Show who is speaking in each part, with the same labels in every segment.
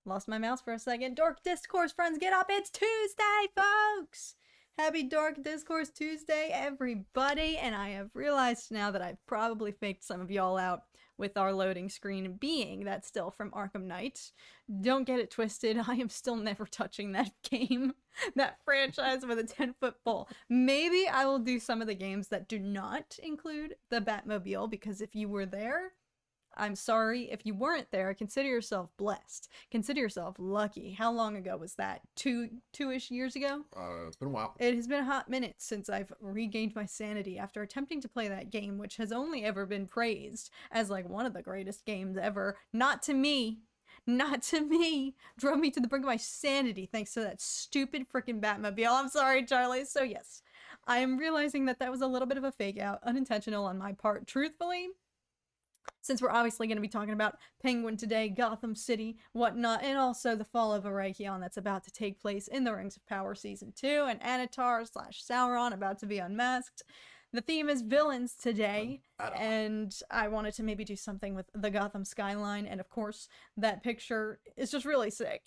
Speaker 1: Lost my mouse for a second. Dork Discourse, friends, get up. It's Tuesday, folks. Happy Dork Discourse Tuesday, everybody. And I have realized now that I've probably faked some of y'all out with our loading screen being that still from Arkham Knight. Don't get it twisted. I am still never touching that game, that franchise with a 10-foot pole. Maybe I will do some of the games that do not include the Batmobile, because if you were there, I'm sorry. If you weren't there, consider yourself blessed. Consider yourself lucky. How long ago was that? Two-ish years ago?
Speaker 2: It's been a while.
Speaker 1: It has been a hot minute since I've regained my sanity after attempting to play that game, which has only ever been praised as like one of the greatest games ever. Not to me. Not to me. Drove me to the brink of my sanity thanks to that stupid freaking Batmobile. I'm sorry, Charlie. So yes, I am realizing that that was a little bit of a fake out, unintentional on my part. Truthfully, since we're obviously going to be talking about Penguin today, Gotham City, whatnot, and also the fall of Arakion that's about to take place in the Rings of Power Season 2, and Anatar/Sauron about to be unmasked. The theme is villains today, and I wanted to maybe do something with the Gotham skyline, and of course, that picture is just really sick.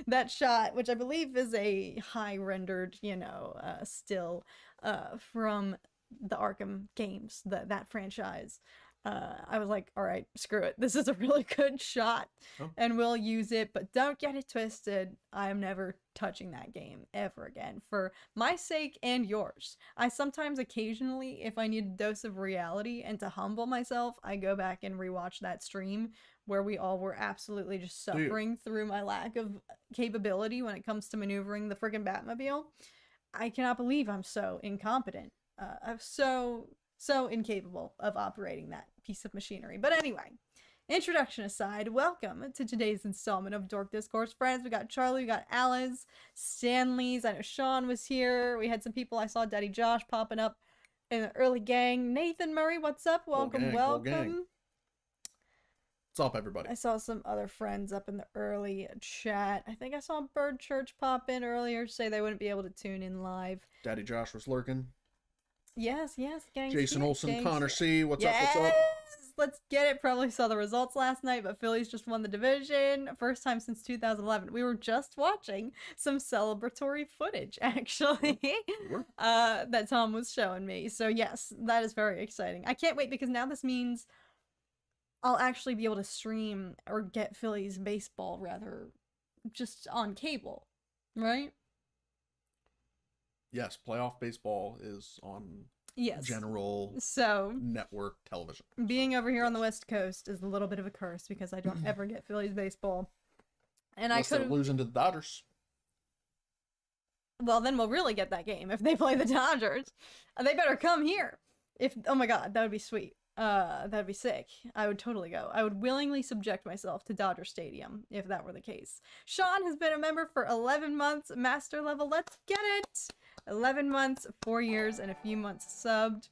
Speaker 1: that shot, which I believe is a high-rendered, still from the Arkham games, that franchise. I was like, all right, screw it. This is a really good shot, and we'll use it, but don't get it twisted. I am never touching that game ever again, for my sake and yours. I sometimes, occasionally, if I need a dose of reality and to humble myself, I go back and rewatch that stream where we all were absolutely just suffering through my lack of capability when it comes to maneuvering the friggin' Batmobile. I cannot believe I'm so incompetent. I'm so incapable of operating that piece of machinery. But anyway, introduction aside, welcome to today's installment of Dork Discourse. Friends, we got Charlie, we got Alice, Stanley's, I know Sean was here, we had some people, I saw Daddy Josh popping up in the early gang. Nathan Murray, what's up? Welcome, welcome.
Speaker 2: What's up, everybody?
Speaker 1: I saw some other friends up in the early chat. I think I saw Bird Church pop in earlier, say they wouldn't be able to tune in live.
Speaker 2: Daddy Josh was lurking.
Speaker 1: Yes, gang.
Speaker 2: Jason Olsen, Connor C. What's up?
Speaker 1: Let's get it. Probably saw the results last night, but Phillies just won the division. First time since 2011. We were just watching some celebratory footage, actually, that Tom was showing me. So yes, that is very exciting. I can't wait, because now this means I'll actually be able to stream or get Phillies baseball, rather, just on cable, right?
Speaker 2: Yes, playoff baseball is on general network television.
Speaker 1: Being over here on the West Coast is a little bit of a curse, because I don't ever get Phillies baseball. And
Speaker 2: unless they're losing to the Dodgers.
Speaker 1: Well, then we'll really get that game if they play the Dodgers. They better come here. Oh my god, that would be sweet. That'd be sick. I would totally go. I would willingly subject myself to Dodger Stadium if that were the case. Sean has been a member for 11 months, master level. Let's get it! 11 months, 4 years, and a few months subbed.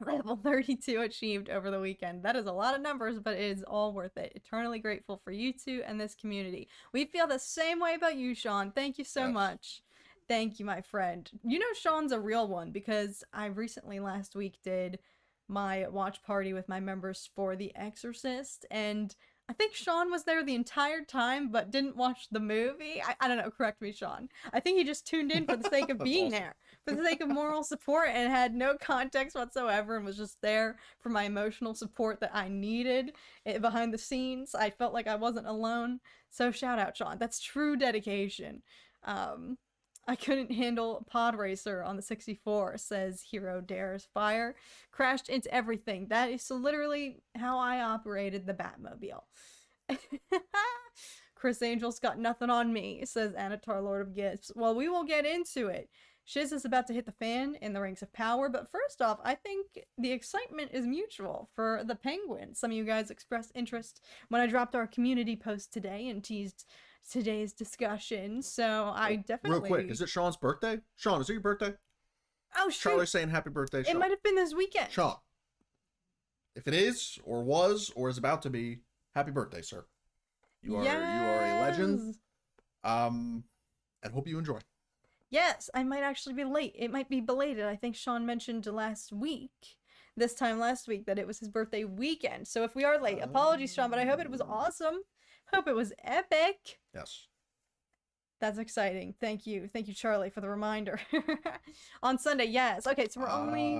Speaker 1: Level 32 achieved over the weekend. That is a lot of numbers, but it is all worth it. Eternally grateful for you two and this community. We feel the same way about you, Sean. Thank you so much. Thank you, my friend. You know Sean's a real one, because I recently, last week, did my watch party with my members for The Exorcist, and I think Sean was there the entire time but didn't watch the movie. I don't know, correct me, Sean. I think he just tuned in for the sake of being there, for the sake of moral support, and had no context whatsoever, and was just there for my emotional support that I needed behind the scenes. I felt like I wasn't alone. So shout out, Sean. That's true dedication. I couldn't handle Pod Racer on the 64, says Hero Dares Fire. Crashed into everything. That is literally how I operated the Batmobile. Chris Angel's got nothing on me, says Anatar, Lord of Gifts. Well, we will get into it. Shiz is about to hit the fan in the Rings of Power, but first off, I think the excitement is mutual for the Penguin. Some of you guys expressed interest when I dropped our community post today and teased today's discussion, so I definitely...
Speaker 2: Real quick, is it Sean's birthday? Sean, is it your birthday?
Speaker 1: Oh, shoot.
Speaker 2: Charlie's saying happy birthday, Sean.
Speaker 1: It might have been this weekend.
Speaker 2: Sean, if it is, or was, or is about to be, happy birthday, sir. You are a legend. And hope you enjoy.
Speaker 1: Yes, I might actually be late. It might be belated. I think Sean mentioned this time last week, that it was his birthday weekend. So if we are late, apologies, Sean, but I hope it was awesome. Hope it was epic.
Speaker 2: Yes.
Speaker 1: That's exciting. Thank you. Thank you, Charlie, for the reminder. On Sunday, yes. Okay, so we're only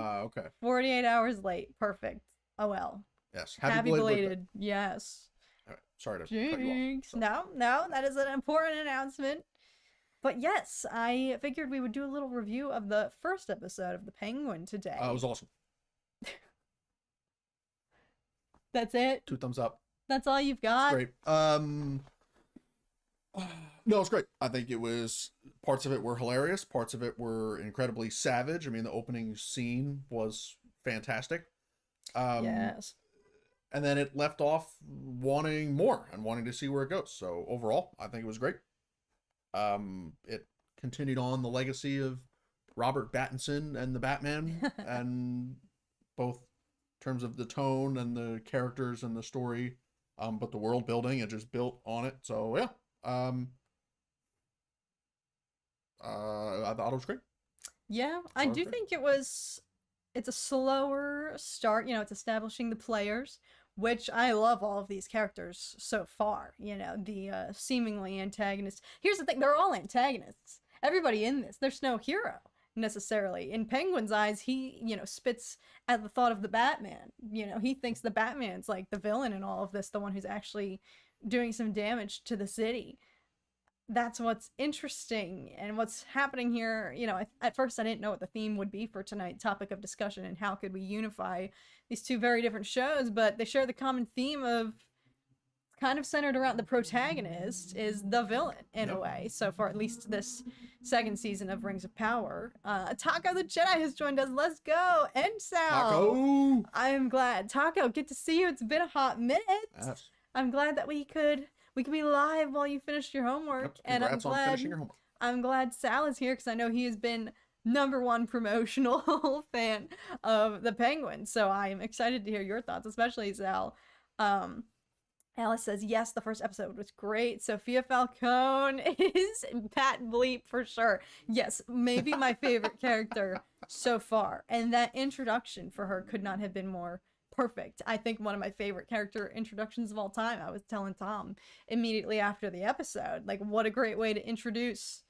Speaker 1: 48 hours late. Perfect. Oh, well.
Speaker 2: Yes.
Speaker 1: Happy belated. Yes.
Speaker 2: All right. Sorry to cut you off. So.
Speaker 1: No, that is an important announcement. But yes, I figured we would do a little review of the first episode of The Penguin today.
Speaker 2: It was awesome.
Speaker 1: That's it?
Speaker 2: 2 thumbs up.
Speaker 1: That's all you've got?
Speaker 2: Great. No, it's great. I think it was, parts of it were hilarious. Parts of it were incredibly savage. I mean, the opening scene was fantastic.
Speaker 1: Yes.
Speaker 2: And then it left off wanting more and wanting to see where it goes. So overall, I think it was great. It continued on the legacy of Robert Pattinson and the Batman, and both in terms of the tone and the characters and the story, but the world building, it just built on it. So yeah, I thought it was great.
Speaker 1: Yeah, I do think it's a slower start. It's establishing the players, which I love all of these characters so far. The seemingly antagonists. Here's the thing, they're all antagonists. Everybody in this, there's no hero necessarily. In Penguin's eyes, he, spits at the thought of the Batman. He thinks the Batman's like the villain in all of this, the one who's actually doing some damage to the city. That's what's interesting and what's happening here. At first I didn't know what the theme would be for tonight's topic of discussion and how could we unify these two very different shows, but they share the common theme of kind of centered around the protagonist is the villain in a way, so far, at least this second season of Rings of Power. Taco the Jedi has joined us. Let's go. And Sal.
Speaker 2: Taco!
Speaker 1: I'm glad. Taco, good to see you. It's been a hot minute.
Speaker 2: Yes.
Speaker 1: I'm glad that we could be live while you finished your homework.
Speaker 2: Yep, and I'm glad finishing your homework.
Speaker 1: I'm glad Sal is here because I know he has been #1 promotional fan of the Penguin. So I am excited to hear your thoughts, especially Sal. Alice says, yes, the first episode was great. Sophia Falcone is Pat Bleep for sure. Yes, maybe my favorite character so far. And that introduction for her could not have been more perfect. I think one of my favorite character introductions of all time. I was telling Tom immediately after the episode, like, what a great way to introduce,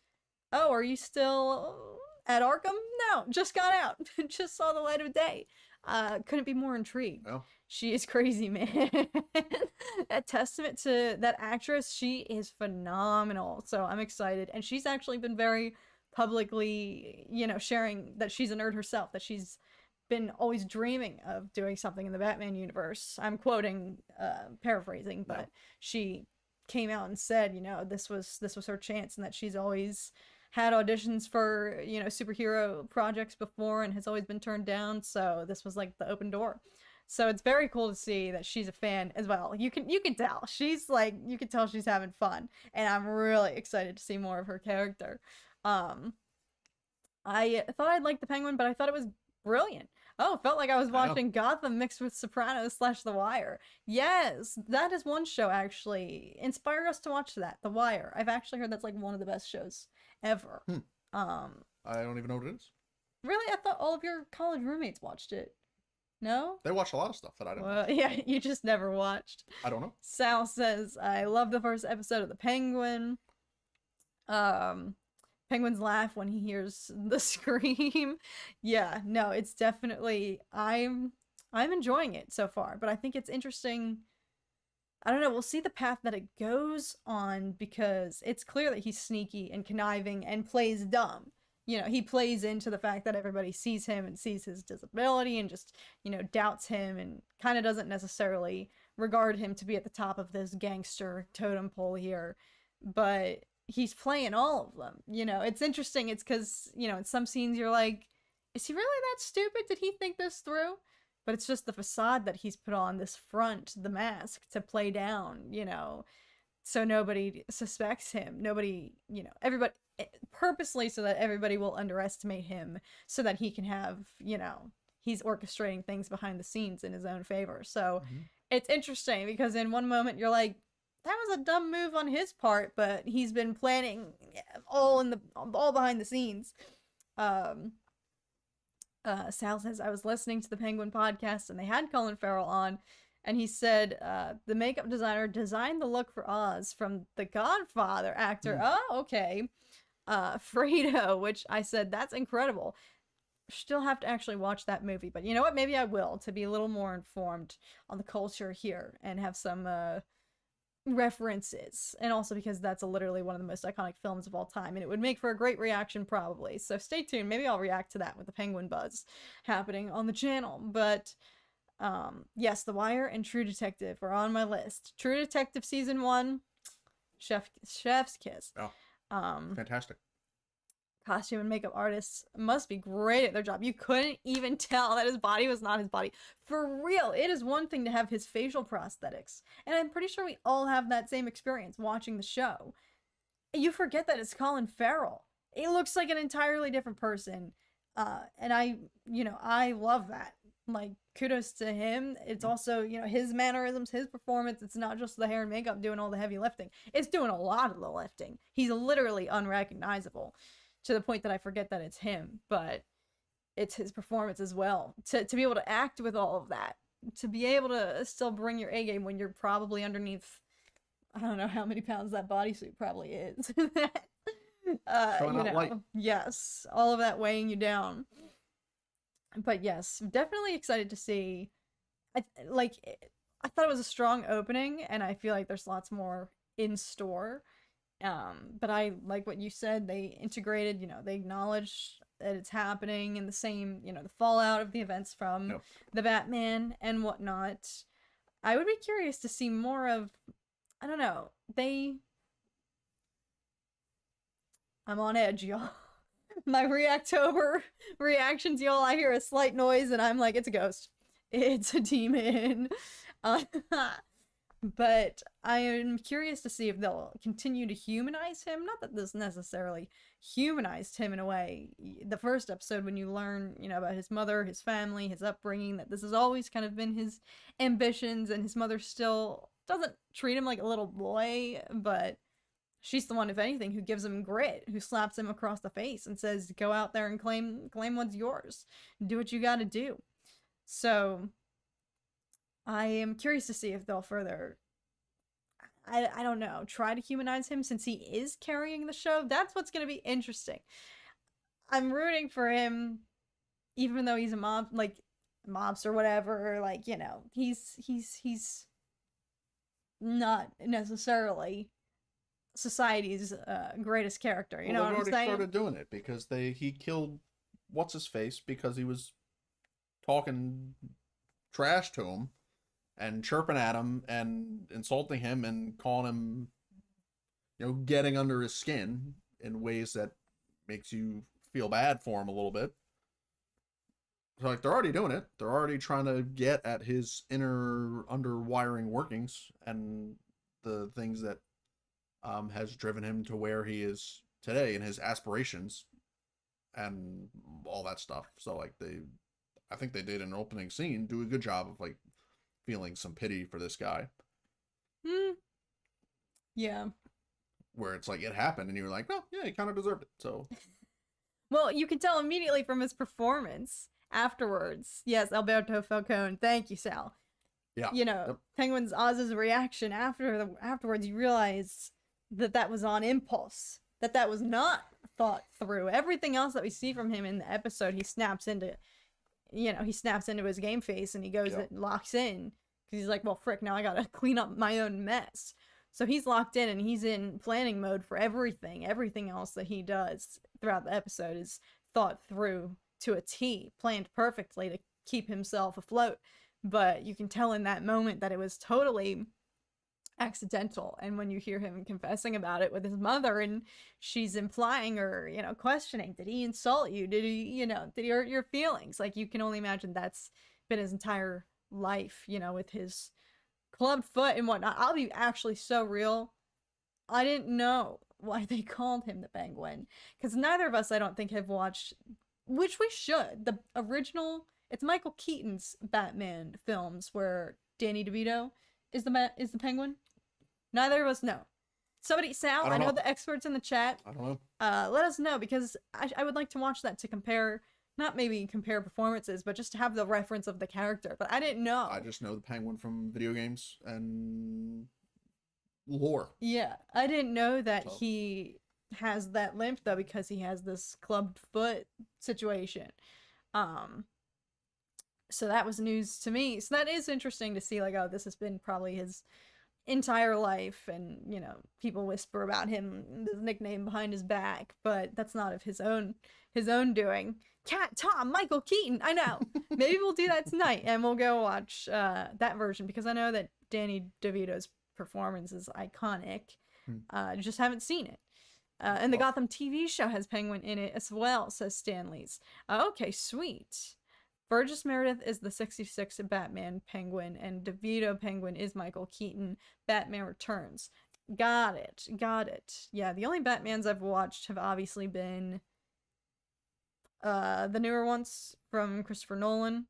Speaker 1: oh, are you still at Arkham? No, just got out. Just saw the light of day. Couldn't be more intrigued.
Speaker 2: Oh.
Speaker 1: She is crazy, man. A testament to that actress. She is phenomenal. So I'm excited. And she's actually been very publicly, sharing that she's a nerd herself, that she's been always dreaming of doing something in the Batman universe. I'm quoting, paraphrasing, but she came out and said, this was her chance, and that she's always had auditions for, superhero projects before and has always been turned down. So this was like the open door. So it's very cool to see that she's a fan as well. You can tell she's like, you can tell she's having fun, and I'm really excited to see more of her character. I thought I'd like the Penguin, but I thought it was brilliant. Oh, felt like I was watching Gotham mixed with Sopranos / The Wire. Yes, that is one show actually. Inspire us to watch that, The Wire. I've actually heard that's like one of the best shows ever.
Speaker 2: I don't even know what it is.
Speaker 1: Really? I thought all of your college roommates watched it. No?
Speaker 2: They watch a lot of stuff that I don't know.
Speaker 1: Yeah, you just never watched.
Speaker 2: I don't know.
Speaker 1: Sal says, I love the first episode of The Penguin. Penguin's laugh when he hears the scream. Yeah, no, it's definitely, I'm enjoying it so far, but I think it's interesting. I don't know, we'll see the path that it goes on, because it's clear that he's sneaky and conniving and plays dumb. You know, he plays into the fact that everybody sees him and sees his disability and just, you know, doubts him and kind of doesn't necessarily regard him to be at the top of this gangster totem pole here. But he's playing all of them. You know, it's interesting. It's because, you know, in some scenes you're like, is he really that stupid? Did he think this through? But it's just the facade that he's put on, this front, the mask, to play down, you know, so nobody suspects him. Nobody, you know, everybody, purposely so that everybody will underestimate him, so that he can have, you know, he's orchestrating things behind the scenes in his own favor. So it's interesting, because in one moment you're like, that was a dumb move on his part, but he's been planning all behind the scenes. Sal says, I was listening to the Penguin podcast and they had Colin Farrell on, and he said the makeup designer designed the look for Oz from the Godfather actor. Oh, okay. Fredo, which I said, that's incredible. Still have to actually watch that movie, but you know what? Maybe I will, to be a little more informed on the culture here and have some references, and also because that's literally one of the most iconic films of all time, and it would make for a great reaction probably. So stay tuned. Maybe I'll react to that with the Penguin buzz happening on the channel. But yes, The Wire and True Detective are on my list. True Detective season 1, chef's kiss.
Speaker 2: Oh, fantastic.
Speaker 1: Costume and makeup artists must be great at their job. You couldn't even tell that his body was not his body. For real, it is one thing to have his facial prosthetics, and I'm pretty sure we all have that same experience watching the show. You forget that it's Colin Farrell. It looks like an entirely different person, and I love that. Like, kudos to him. It's also, you know, his mannerisms, his performance. It's not just the hair and makeup doing all the heavy lifting. It's doing a lot of the lifting. He's literally unrecognizable, to the point that I forget that it's him, but it's his performance as well. To be able to act with all of that, to be able to still bring your A game when you're probably underneath, I don't know how many pounds that bodysuit probably is. Yes, all of that weighing you down. But yes, definitely excited to see. I thought it was a strong opening, and I feel like there's lots more in store. But I like what you said. They integrated, you know, they acknowledged that it's happening in the same, you know, the fallout of the events from the Batman and whatnot. I would be curious to see more of, I don't know, I'm on edge, y'all. My Reactober reactions, y'all, I hear a slight noise and I'm like, it's a ghost. It's a demon. But I am curious to see if they'll continue to humanize him. Not that this necessarily humanized him in a way. The first episode, when you learn, you know, about his mother, his family, his upbringing, that this has always kind of been his ambitions, and his mother still doesn't treat him like a little boy, but she's the one, if anything, who gives him grit, who slaps him across the face and says, go out there and claim what's yours. Do what you gotta do. So I am curious to see if they'll further, I don't know, try to humanize him, since he is carrying the show. That's what's going to be interesting. I'm rooting for him, even though he's a mobster or whatever. Like, you know, he's not necessarily society's greatest character. You know what I'm saying?
Speaker 2: They've already started doing it, because he killed what's his face because he was talking trash to him and chirping at him and insulting him and calling him, you know, getting under his skin in ways that makes you feel bad for him a little bit. So, like, they're already doing it. They're already trying to get at his inner underwiring workings and the things that has driven him to where he is today, and his aspirations and all that stuff. So, like, I think they did an opening scene, do a good job of, like, feeling some pity for this guy.
Speaker 1: Yeah.
Speaker 2: Where it's like, it happened, and you're like, well, yeah, he kind of deserved it, so.
Speaker 1: Well, you can tell immediately from his performance afterwards. Yes, Alberto Falcone. Thank you, Sal.
Speaker 2: Yeah.
Speaker 1: You know, Penguin's Oz's reaction afterwards, you realize that was on impulse. That was not thought through. Everything else that we see from him in the episode, he snaps into his game face, and he goes and locks in. because he's like, well, frick, now I gotta clean up my own mess. So he's locked in and he's in planning mode for everything. Everything else that he does throughout the episode is thought through to a T, planned perfectly to keep himself afloat. But you can tell in that moment that it was totally accidental. And when you hear him confessing about it with his mother, and she's implying or, you know, questioning, did he insult you? Did he, you know, did he hurt your feelings? Like, you can only imagine that's been his entire life, you know, with his clubbed foot and whatnot. I'll be actually so real. I didn't know why they called him the Penguin, because neither of us, I don't think, have watched, which we should, the original. It's Michael Keaton's Batman films where Danny DeVito is the Penguin. Neither of us know. Somebody, Sal, I know the experts in the chat.
Speaker 2: I don't know.
Speaker 1: Let us know, because I would like to watch that to compare. Not maybe compare performances, but just to have the reference of the character. But I didn't know.
Speaker 2: I just know the Penguin from video games and lore.
Speaker 1: Yeah, I didn't know that he has that limp, though, because he has this clubbed foot situation. So that was news to me. So that is interesting to see, like, oh, this has been probably his entire life, and, you know, people whisper about him, his nickname behind his back, but that's not of his own doing. Cat Tom, Michael Keaton, I know. Maybe we'll do that tonight, and we'll go watch that version, because I know that Danny DeVito's performance is iconic. I just haven't seen it. And the Gotham TV show has Penguin in it as well, says Stanley's. Okay, sweet. Burgess Meredith is the 66 Batman Penguin, and DeVito Penguin is Michael Keaton. Batman Returns. Got it. Yeah, the only Batmans I've watched have obviously been the newer ones from Christopher Nolan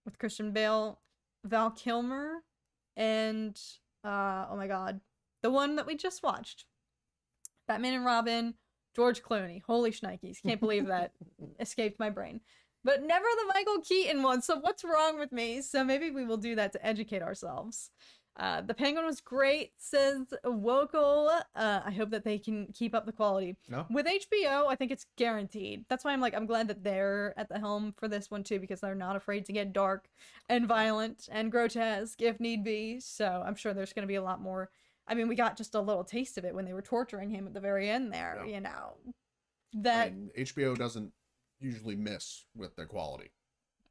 Speaker 1: with Christian Bale, Val Kilmer, and oh my god, the one that we just watched, Batman and Robin, George Clooney. Holy shnikes, can't believe that escaped my brain. But never the Michael Keaton one, so what's wrong with me? So maybe we will do that to educate ourselves. The Penguin was great, says Wokel. I hope that they can keep up the quality.
Speaker 2: No?
Speaker 1: With HBO, I think it's guaranteed. That's why I'm glad that they're at the helm for this one too, because they're not afraid to get dark and violent and grotesque if need be. So I'm sure there's going to be a lot more. I mean, we got just a little taste of it when they were torturing him at the very end there, you know. That
Speaker 2: HBO doesn't usually miss with their quality.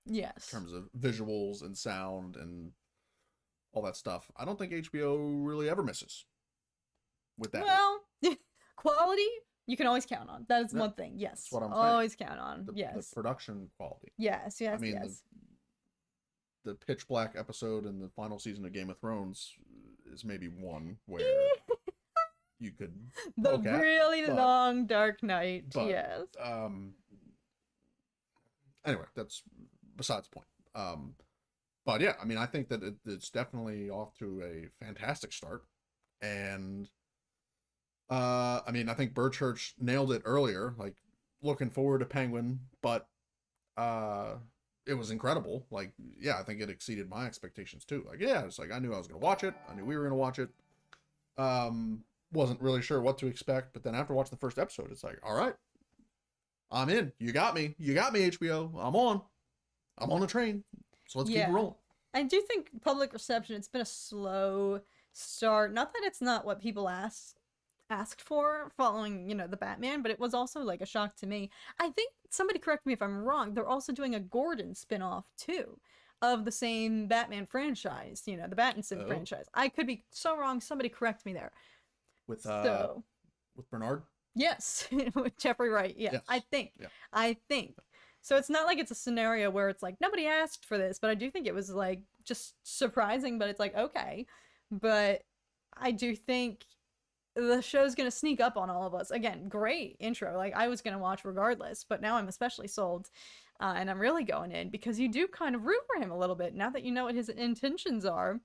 Speaker 1: Yes.
Speaker 2: In terms of visuals and sound and all that stuff. I don't think HBO really ever misses with that.
Speaker 1: Well, quality you can always count on. That is one thing. Yes.
Speaker 2: That's what I'm saying.
Speaker 1: Always count on.
Speaker 2: The production quality.
Speaker 1: Yes.
Speaker 2: I mean, the Pitch Black episode in the final season of Game of Thrones is maybe one where you could
Speaker 1: the really long dark night. Yes.
Speaker 2: Anyway, that's besides the point. But yeah, I mean, I think that it's definitely off to a fantastic start. And I mean, I think Burchurch nailed it earlier, like looking forward to Penguin, but it was incredible. Like, yeah, I think it exceeded my expectations too. Like, yeah, it's like I knew I was going to watch it. I knew we were going to watch it. Wasn't really sure what to expect, but then after watching the first episode, it's like, all right, I'm in. You got me, HBO. I'm on the train. So let's keep rolling.
Speaker 1: I do think public reception, it's been a slow start. Not that it's not what people asked for following, you know, the Batman, but it was also like a shock to me. I think, somebody correct me if I'm wrong, they're also doing a Gordon spinoff too of the same Batman franchise, you know, the Battinson franchise. I could be so wrong. Somebody correct me there.
Speaker 2: With Bernard?
Speaker 1: Yes. With Jeffrey Wright. Yes. I think. So it's not like it's a scenario where it's like, nobody asked for this, but I do think it was like just surprising, but it's like, okay. But I do think the show's going to sneak up on all of us. Again, great intro. Like, I was going to watch regardless, but now I'm especially sold. And I'm really going in because you do kind of root for him a little bit now that you know what his intentions are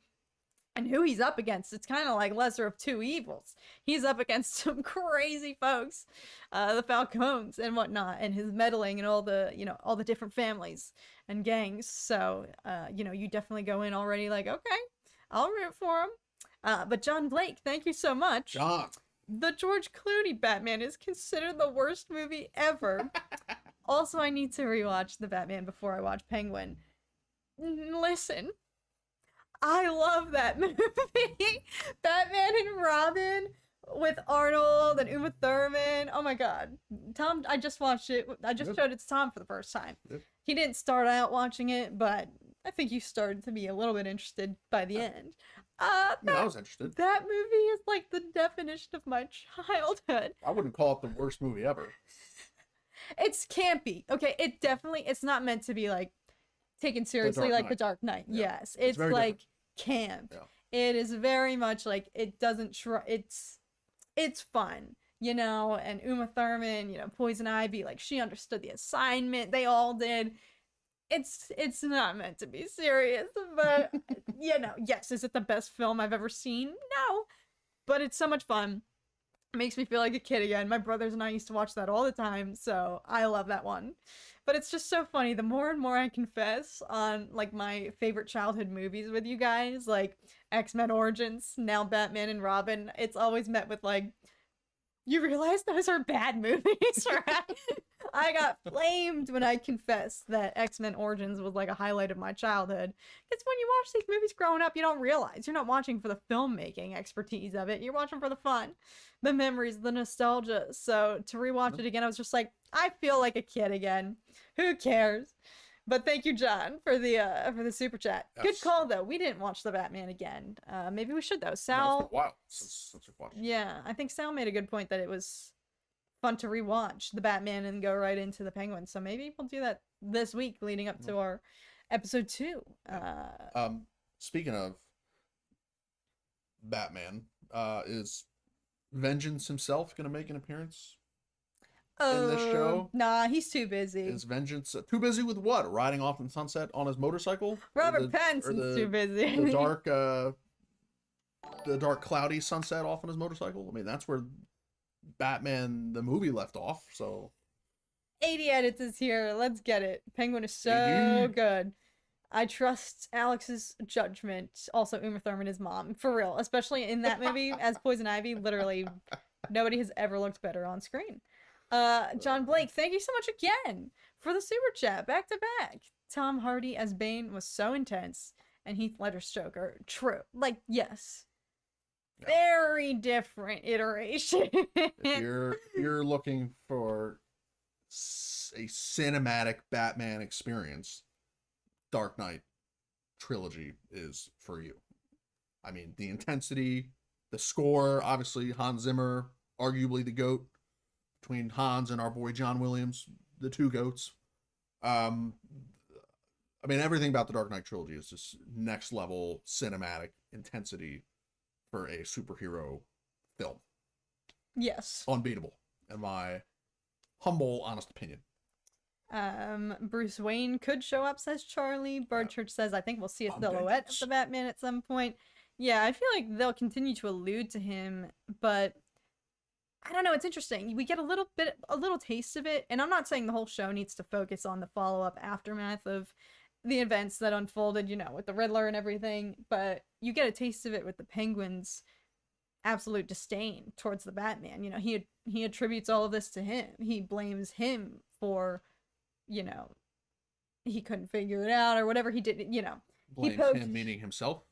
Speaker 1: and who he's up against. It's kind of like lesser of two evils. He's up against some crazy folks, the Falcones and whatnot, and his meddling and all the, you know, all the different families and gangs. So, you know, you definitely go in already like, okay, I'll root for him. But John Blake, thank you so much.
Speaker 2: John.
Speaker 1: The George Clooney Batman is considered the worst movie ever. Also, I need to rewatch The Batman before I watch Penguin. Listen, I love that movie. Batman and Robin with Arnold and Uma Thurman. Oh my god. Tom, I just watched it. I just showed it to Tom for the first time. He didn't start out watching it, but I think you started to be a little bit interested by the end.
Speaker 2: I was interested.
Speaker 1: That movie is like the definition of my childhood.
Speaker 2: I wouldn't call it the worst movie ever.
Speaker 1: It's campy. Okay, it's not meant to be like taken seriously like The Dark Knight. Yeah. Yes, it's like camp. Yeah. It is very much like it doesn't it's fun, you know, and Uma Thurman, you know, Poison Ivy, like she understood the assignment. They all did. It's not meant to be serious, but you know, yes, is it the best film I've ever seen? No. But it's so much fun. It makes me feel like a kid again. My brothers and I used to watch that all the time, so I love that one. But it's just so funny. The more and more I confess on like my favorite childhood movies with you guys, like X-Men Origins, now Batman and Robin, it's always met with like, you realize those are bad movies, right? I got flamed when I confessed that X-Men Origins was like a highlight of my childhood. Because when you watch these movies growing up, you don't realize. You're not watching for the filmmaking expertise of it. You're watching for the fun, the memories, the nostalgia. So to rewatch it again, I was just like, I feel like a kid again. Who cares? But thank you, John, for the super chat. Yes. Good call, though. We didn't watch the Batman again. Maybe we should, though. Sal.
Speaker 2: No, it's been a while since we've watched.
Speaker 1: Yeah, I think Sal made a good point that it was fun to rewatch the Batman and go right into the Penguin. So maybe we'll do that this week, leading up to our episode 2.
Speaker 2: Speaking of Batman, is Vengeance himself going to make an appearance? In this show?
Speaker 1: Nah, he's too busy.
Speaker 2: Is Vengeance too busy with what? Riding off in the sunset on his motorcycle?
Speaker 1: Robert Pattinson's too busy.
Speaker 2: The dark cloudy sunset off on his motorcycle? I mean, that's where Batman the movie left off, so
Speaker 1: 80 edits is here. Let's get it. Penguin is so good. I trust Alex's judgment. Also, Uma Thurman is mom. For real. Especially in that movie as Poison Ivy. Literally, nobody has ever looked better on screen. John Blake, thank you so much again for the super chat. Back to back. Tom Hardy as Bane was so intense. And Heath Ledger's Joker. True. Like, yes. Yeah. Very different iteration.
Speaker 2: If you're looking for a cinematic Batman experience, Dark Knight trilogy is for you. I mean, the intensity, the score, obviously Hans Zimmer, arguably the GOAT between Hans and our boy John Williams, the two GOATs. I mean, everything about the Dark Knight trilogy is just next level cinematic intensity for a superhero film.
Speaker 1: Yes.
Speaker 2: Unbeatable, in my humble, honest opinion.
Speaker 1: Bruce Wayne could show up, says Charlie. Birdchurch says, I think we'll see a silhouette of the Batman at some point. Yeah, I feel like they'll continue to allude to him, but I don't know, it's interesting. We get a little taste of it, and I'm not saying the whole show needs to focus on the follow-up aftermath of the events that unfolded, you know, with the Riddler and everything, but you get a taste of it with the Penguin's absolute disdain towards the Batman. You know, he attributes all of this to him. He blames him for, you know, he couldn't figure it out or whatever he did, you know.
Speaker 2: Blames him meaning himself?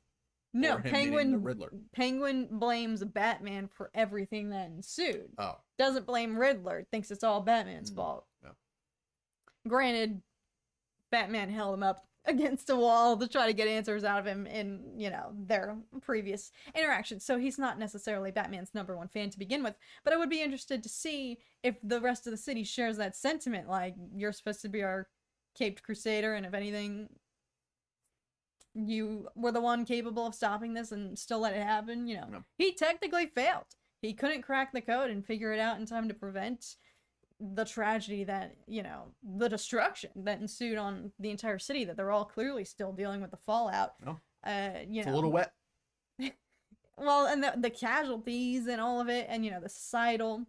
Speaker 1: No,
Speaker 2: or him
Speaker 1: Penguin
Speaker 2: the Riddler?
Speaker 1: Penguin blames Batman for everything that ensued.
Speaker 2: Oh.
Speaker 1: Doesn't blame Riddler, thinks it's all Batman's fault.
Speaker 2: Yeah.
Speaker 1: Granted, Batman held him up against a wall to try to get answers out of him in, you know, their previous interactions. So he's not necessarily Batman's #1 fan to begin with. But I would be interested to see if the rest of the city shares that sentiment. Like, you're supposed to be our caped crusader, and if anything, you were the one capable of stopping this and still let it happen. You know,
Speaker 2: No.
Speaker 1: He technically failed. He couldn't crack the code and figure it out in time to prevent the tragedy that, you know, the destruction that ensued on the entire city, that they're all clearly still dealing with the fallout.
Speaker 2: No.
Speaker 1: It's
Speaker 2: a little wet.
Speaker 1: Well, and the casualties and all of it, and, you know, the societal,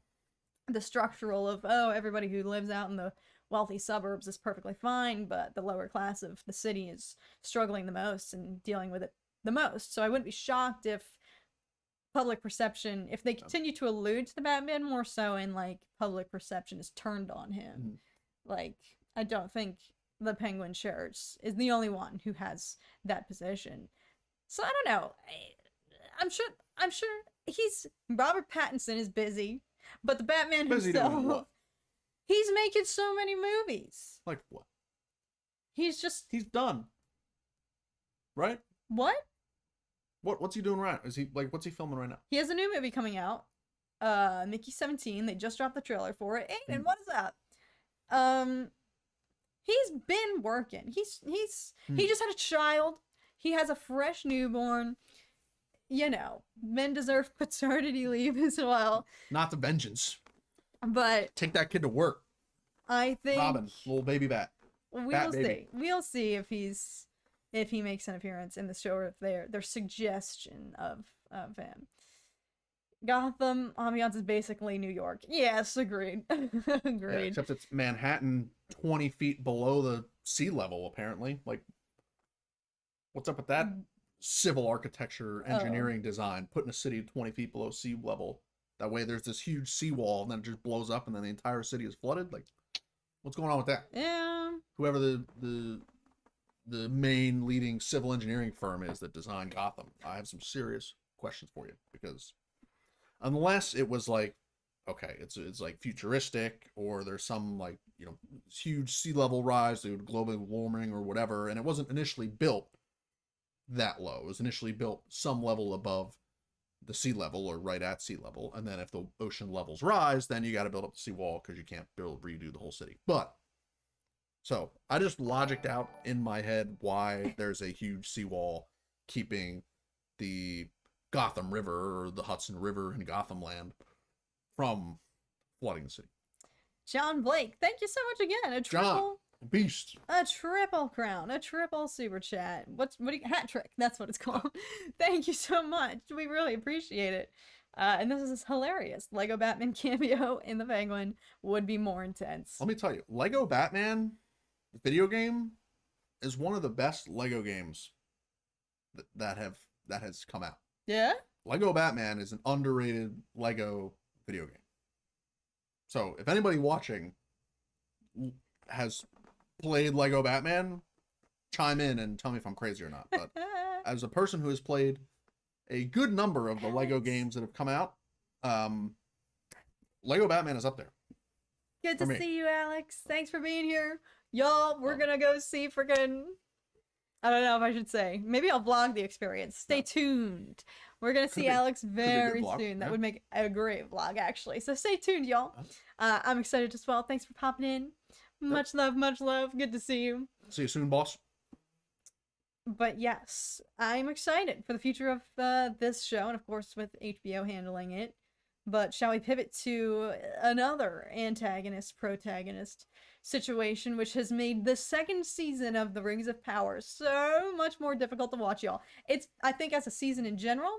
Speaker 1: the structural of, oh, everybody who lives out in the wealthy suburbs is perfectly fine, but the lower class of the city is struggling the most and dealing with it the most. So I wouldn't be shocked if public perception, if they continue to allude to the Batman more so, and like public perception is turned on him. Like, I don't think the Penguin shares is the only one who has that position. So I don't know. I'm sure Robert Pattinson is busy, but the Batman
Speaker 2: Busy doing
Speaker 1: himself,
Speaker 2: what?
Speaker 1: he's making so many movies.
Speaker 2: Like what?
Speaker 1: He's just
Speaker 2: He's done. Right?
Speaker 1: what?
Speaker 2: What's he doing right? Is he like what's he filming right now?
Speaker 1: He has a new movie coming out. Mickey 17. They just dropped the trailer for it. Aiden, what is that? He's been working. He just had a child. He has a fresh newborn. You know, men deserve paternity leave as well.
Speaker 2: Not the vengeance.
Speaker 1: But
Speaker 2: Take that kid to work.
Speaker 1: I think
Speaker 2: Robin, little baby bat.
Speaker 1: we'll see. We'll see if he makes an appearance in the show or if their suggestion of him. Gotham ambiance is basically New York. Yes, agreed.
Speaker 2: Yeah,
Speaker 1: Agreed.
Speaker 2: except it's Manhattan 20 feet below the sea level, apparently. Like, what's up with that civil architecture, engineering design, putting a city 20 feet below sea level? That way there's this huge seawall and then it just blows up and then the entire city is flooded? Like, what's going on with that?
Speaker 1: Yeah.
Speaker 2: Whoever the main leading civil engineering firm is that designed Gotham, I have some serious questions for you, because unless it was like, okay, it's like futuristic, or there's some like, you know, huge sea level rise due to global warming or whatever, and it wasn't initially built that low. It was initially built some level above the sea level or right at sea level, and then if the ocean levels rise, then you got to build up the seawall because you can't redo the whole city. But so I just logicked out in my head why there's a huge seawall keeping the Gotham River or the Hudson River in Gotham Land from flooding the city.
Speaker 1: John Blake, thank you so much again.
Speaker 2: John, beast.
Speaker 1: A triple crown, a triple super chat. What do you, hat trick? That's what it's called. Thank you so much. We really appreciate it. And this is hilarious. Lego Batman cameo in the Penguin would be more intense.
Speaker 2: Let me tell you, Lego Batman, the video game, is one of the best Lego games that has come out.
Speaker 1: Yeah?
Speaker 2: Lego Batman is an underrated Lego video game. So if anybody watching has played Lego Batman, chime in and tell me if I'm crazy or not. But as a person who has played a good number of the Lego games that have come out, Lego Batman is up there.
Speaker 1: Good to see you, Alex. Thanks for being here. Y'all, we're gonna go see freaking... I don't know if I should say. Maybe I'll vlog the experience. Stay tuned. We're gonna see Alex very soon. That would make a great vlog, actually. So stay tuned, y'all. I'm excited as well. Thanks for popping in. Much love, much love. Good to see you.
Speaker 2: See you soon, boss.
Speaker 1: But yes, I'm excited for the future of this show, and of course with HBO handling it. But shall we pivot to another antagonist-protagonist situation, which has made the second season of The Rings of Power so much more difficult to watch, y'all. It's, I think, as a season in general,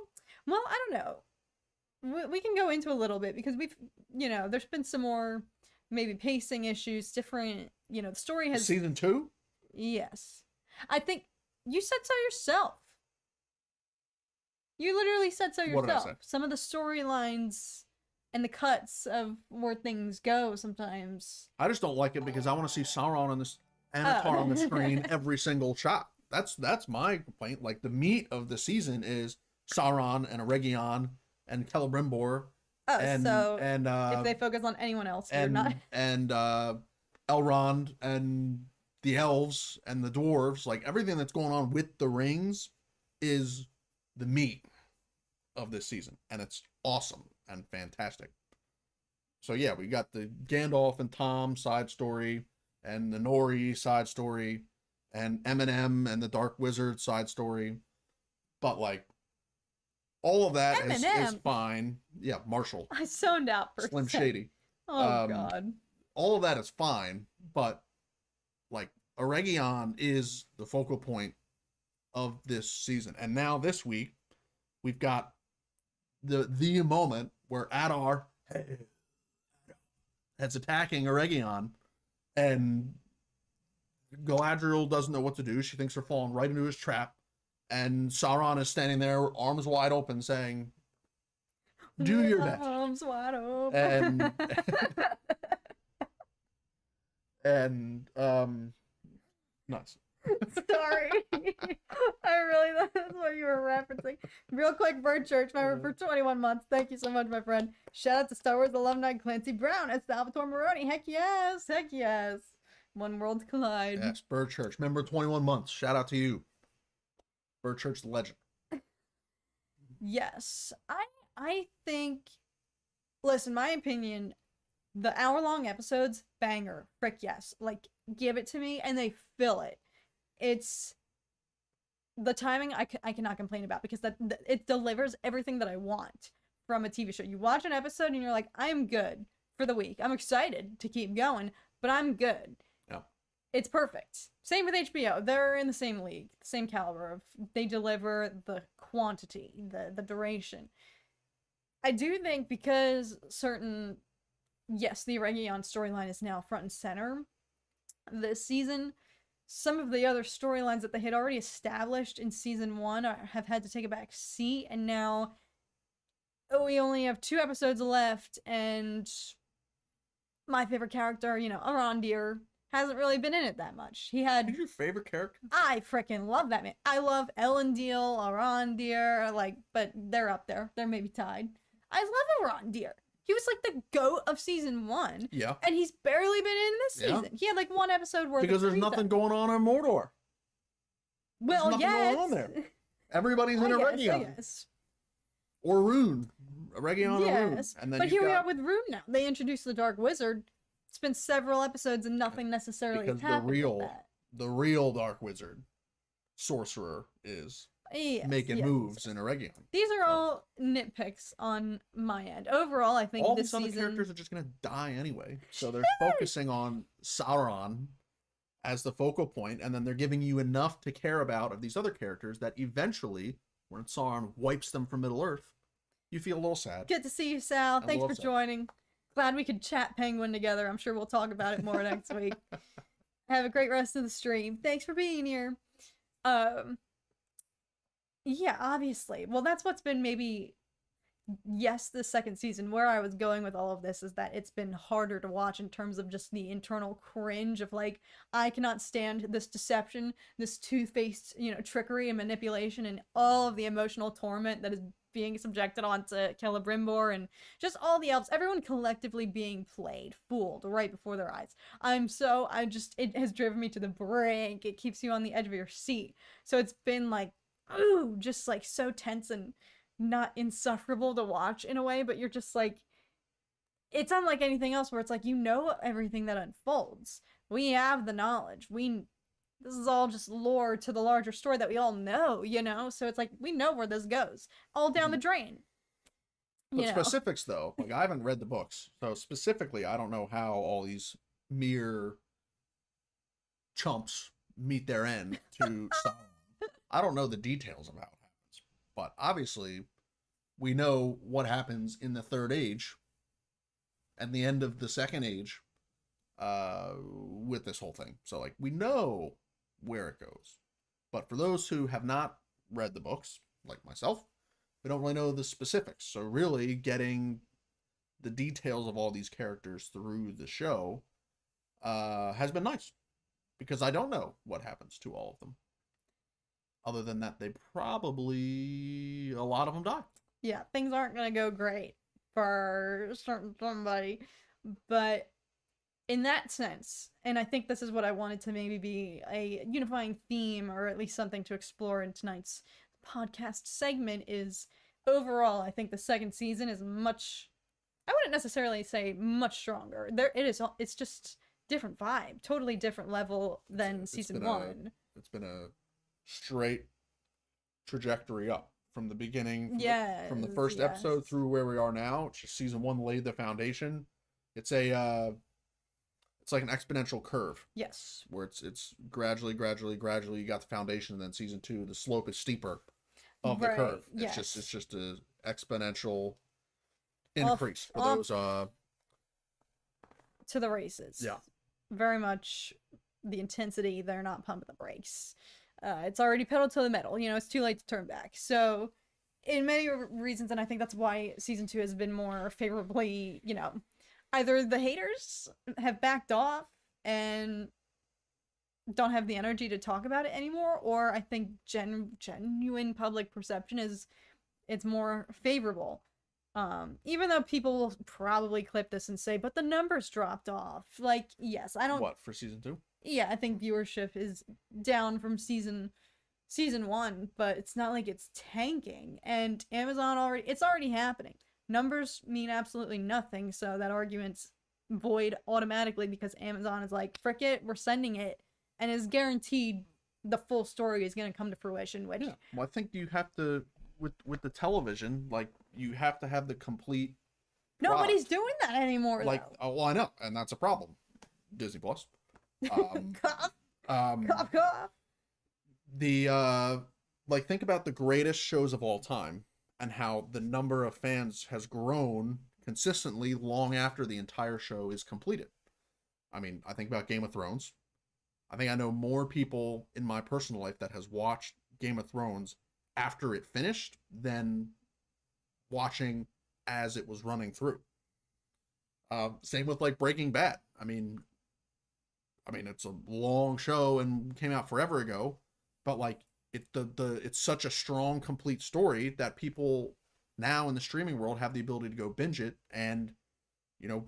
Speaker 1: well, I don't know. We can go into a little bit, because we've, you know, there's been some more, maybe pacing issues, different, you know, the story has...
Speaker 2: Season 2?
Speaker 1: Yes. I think you said so yourself. You literally said so yourself.
Speaker 2: What did I say?
Speaker 1: Some of the storylines and the cuts of where things go sometimes.
Speaker 2: I just don't like it because I want to see Sauron on this Avatar on the screen every single shot. That's my complaint. Like, the meat of the season is Sauron and Eregion and Celebrimbor.
Speaker 1: Oh, and if they focus on anyone else, you're not.
Speaker 2: And Elrond and the elves and the dwarves, like everything that's going on with the rings is the meat of this season, and it's awesome and fantastic. So yeah, we got the Gandalf and Tom side story, and the Nori side story, and Eminem and the Dark Wizard side story, but like all of that is fine. Yeah, Marshall.
Speaker 1: I zoned out for
Speaker 2: Slim Shady.
Speaker 1: Oh God.
Speaker 2: All of that is fine, but like Eregion is the focal point of this season. And now this week we've got the moment where Adar that's attacking Eregion, and Galadriel doesn't know what to do. She thinks they're falling right into his trap, and Sauron is standing there, arms wide open, saying, "Do your best."
Speaker 1: Arms wide open.
Speaker 2: And nuts.
Speaker 1: Sorry. I really thought that's what you were referencing. Real quick, Bird Church member for 21 months. Thank you so much, my friend. Shout out to Star Wars alumni Clancy Brown and Salvatore Moroni. Heck yes. Heck yes. One worlds collide.
Speaker 2: Yes, Bird Church, member 21 months. Shout out to you. Bird Church the legend.
Speaker 1: Yes. I think, listen, my opinion, the hour-long episodes, banger. Frick yes. Like, give it to me, and they fill it. It's the timing I cannot complain about, because it delivers everything that I want from a TV show. You watch an episode and you're like, I'm good for the week. I'm excited to keep going, but I'm good.
Speaker 2: Yeah.
Speaker 1: It's perfect. Same with HBO. They're in the same league, same caliber of, they deliver the quantity, the duration. I do think because certain, yes, the Region storyline is now front and center this season, some of the other storylines that they had already established in season 1 have had to take a back seat, and now we only have 2 episodes left, and my favorite character, Arondir, hasn't really been in it that much.
Speaker 2: Who's your favorite character?
Speaker 1: I freaking love that man. I love Elendil, Arondir, but they're up there. They're maybe tied. I love Arondir. He was like the GOAT of season 1.
Speaker 2: Yeah.
Speaker 1: And he's barely been in this season. He had like 1 episode worth
Speaker 2: because
Speaker 1: of
Speaker 2: there's nothing going on in Mordor.
Speaker 1: Well,
Speaker 2: there's nothing going on there. Everybody's in a Region. Or Rune. A Region or Rune. And then
Speaker 1: but here we are with Rune now. They introduced the Dark Wizard. It's been several episodes and nothing necessarily
Speaker 2: because
Speaker 1: happened with
Speaker 2: the real Dark Wizard, sorcerer, is making moves in a Region.
Speaker 1: These are all nitpicks on my end. Overall, I think
Speaker 2: all
Speaker 1: this
Speaker 2: these other
Speaker 1: season
Speaker 2: characters are just gonna die anyway, so they're focusing on Sauron as the focal point, and then they're giving you enough to care about of these other characters that eventually, when Sauron wipes them from Middle Earth, you feel a little sad.
Speaker 1: Good to see you, Sal. Thanks for joining. Glad we could chat Penguin together. I'm sure we'll talk about it more next week. Have a great rest of the stream. Thanks for being here. Yeah, obviously. Well, that's what's been maybe, yes, the second season. Where I was going with all of this is that it's been harder to watch in terms of just the internal cringe of like, I cannot stand this deception, this two-faced, trickery and manipulation, and all of the emotional torment that is being subjected onto Celebrimbor, and just all the elves, everyone collectively being played, fooled right before their eyes. It has driven me to the brink. It keeps you on the edge of your seat. So it's been like, ooh, just like so tense and not insufferable to watch in a way, but you're just like, it's unlike anything else where it's like, everything that unfolds. We have the knowledge. This is all just lore to the larger story that we all know, so it's like, we know where this goes, all down the drain.
Speaker 2: But specifics though, like I haven't read the books, so specifically I don't know how all these mere chumps meet their end to Sauron. I don't know the details of how it happens, but obviously we know what happens in the Third Age and the end of the Second Age with this whole thing. So like we know where it goes, but for those who have not read the books, like myself, we don't really know the specifics. So really getting the details of all these characters through the show has been nice, because I don't know what happens to all of them. Other than that, a lot of them die.
Speaker 1: Yeah, things aren't going to go great for somebody. But in that sense, and I think this is what I wanted to maybe be a unifying theme, or at least something to explore in tonight's podcast segment, is overall, I think the second season is much, I wouldn't necessarily say much stronger. It's just different vibe, totally different level than season 1.
Speaker 2: It's been a straight trajectory up from the beginning, from the first episode through where we are now. It's just season 1 laid the foundation. It's like an exponential curve.
Speaker 1: Yes.
Speaker 2: Where it's gradually you got the foundation, and then season 2 the slope is steeper of the curve. It's just a exponential increase for those
Speaker 1: to the races.
Speaker 2: Yeah.
Speaker 1: Very much the intensity, they're not pumping the brakes. It's already pedal to the metal, it's too late to turn back. So in many reasons, and I think that's why season 2 has been more favorably, either the haters have backed off and don't have the energy to talk about it anymore, or I think genuine public perception is it's more favorable. Even though people will probably clip this and say, but the numbers dropped off. Like, yes, I don't.
Speaker 2: What, for season 2?
Speaker 1: Yeah, I think viewership is down from season 1, but it's not like it's tanking. And Amazon it's already happening. Numbers mean absolutely nothing, so that argument's void automatically because Amazon is like, frick it, we're sending it, and is guaranteed the full story is going to come to fruition. Which,
Speaker 2: Yeah, well, I think you have to with the television, like you have to have the complete.
Speaker 1: Nobody's
Speaker 2: product.
Speaker 1: doing that anymore.
Speaker 2: Like,
Speaker 1: though.
Speaker 2: oh, well, I know, and that's a problem. Disney Plus.
Speaker 1: Cough,
Speaker 2: Um,
Speaker 1: cough, cough.
Speaker 2: the like think about the greatest shows of all time and how the number of fans has grown consistently long after the entire show is completed. I mean, I think about Game of Thrones. I think I know more people in my personal life that has watched Game of Thrones after it finished than watching as it was running through. Same with like Breaking Bad. I mean, it's a long show and came out forever ago, but like it's such a strong, complete story that people now in the streaming world have the ability to go binge it and, you know,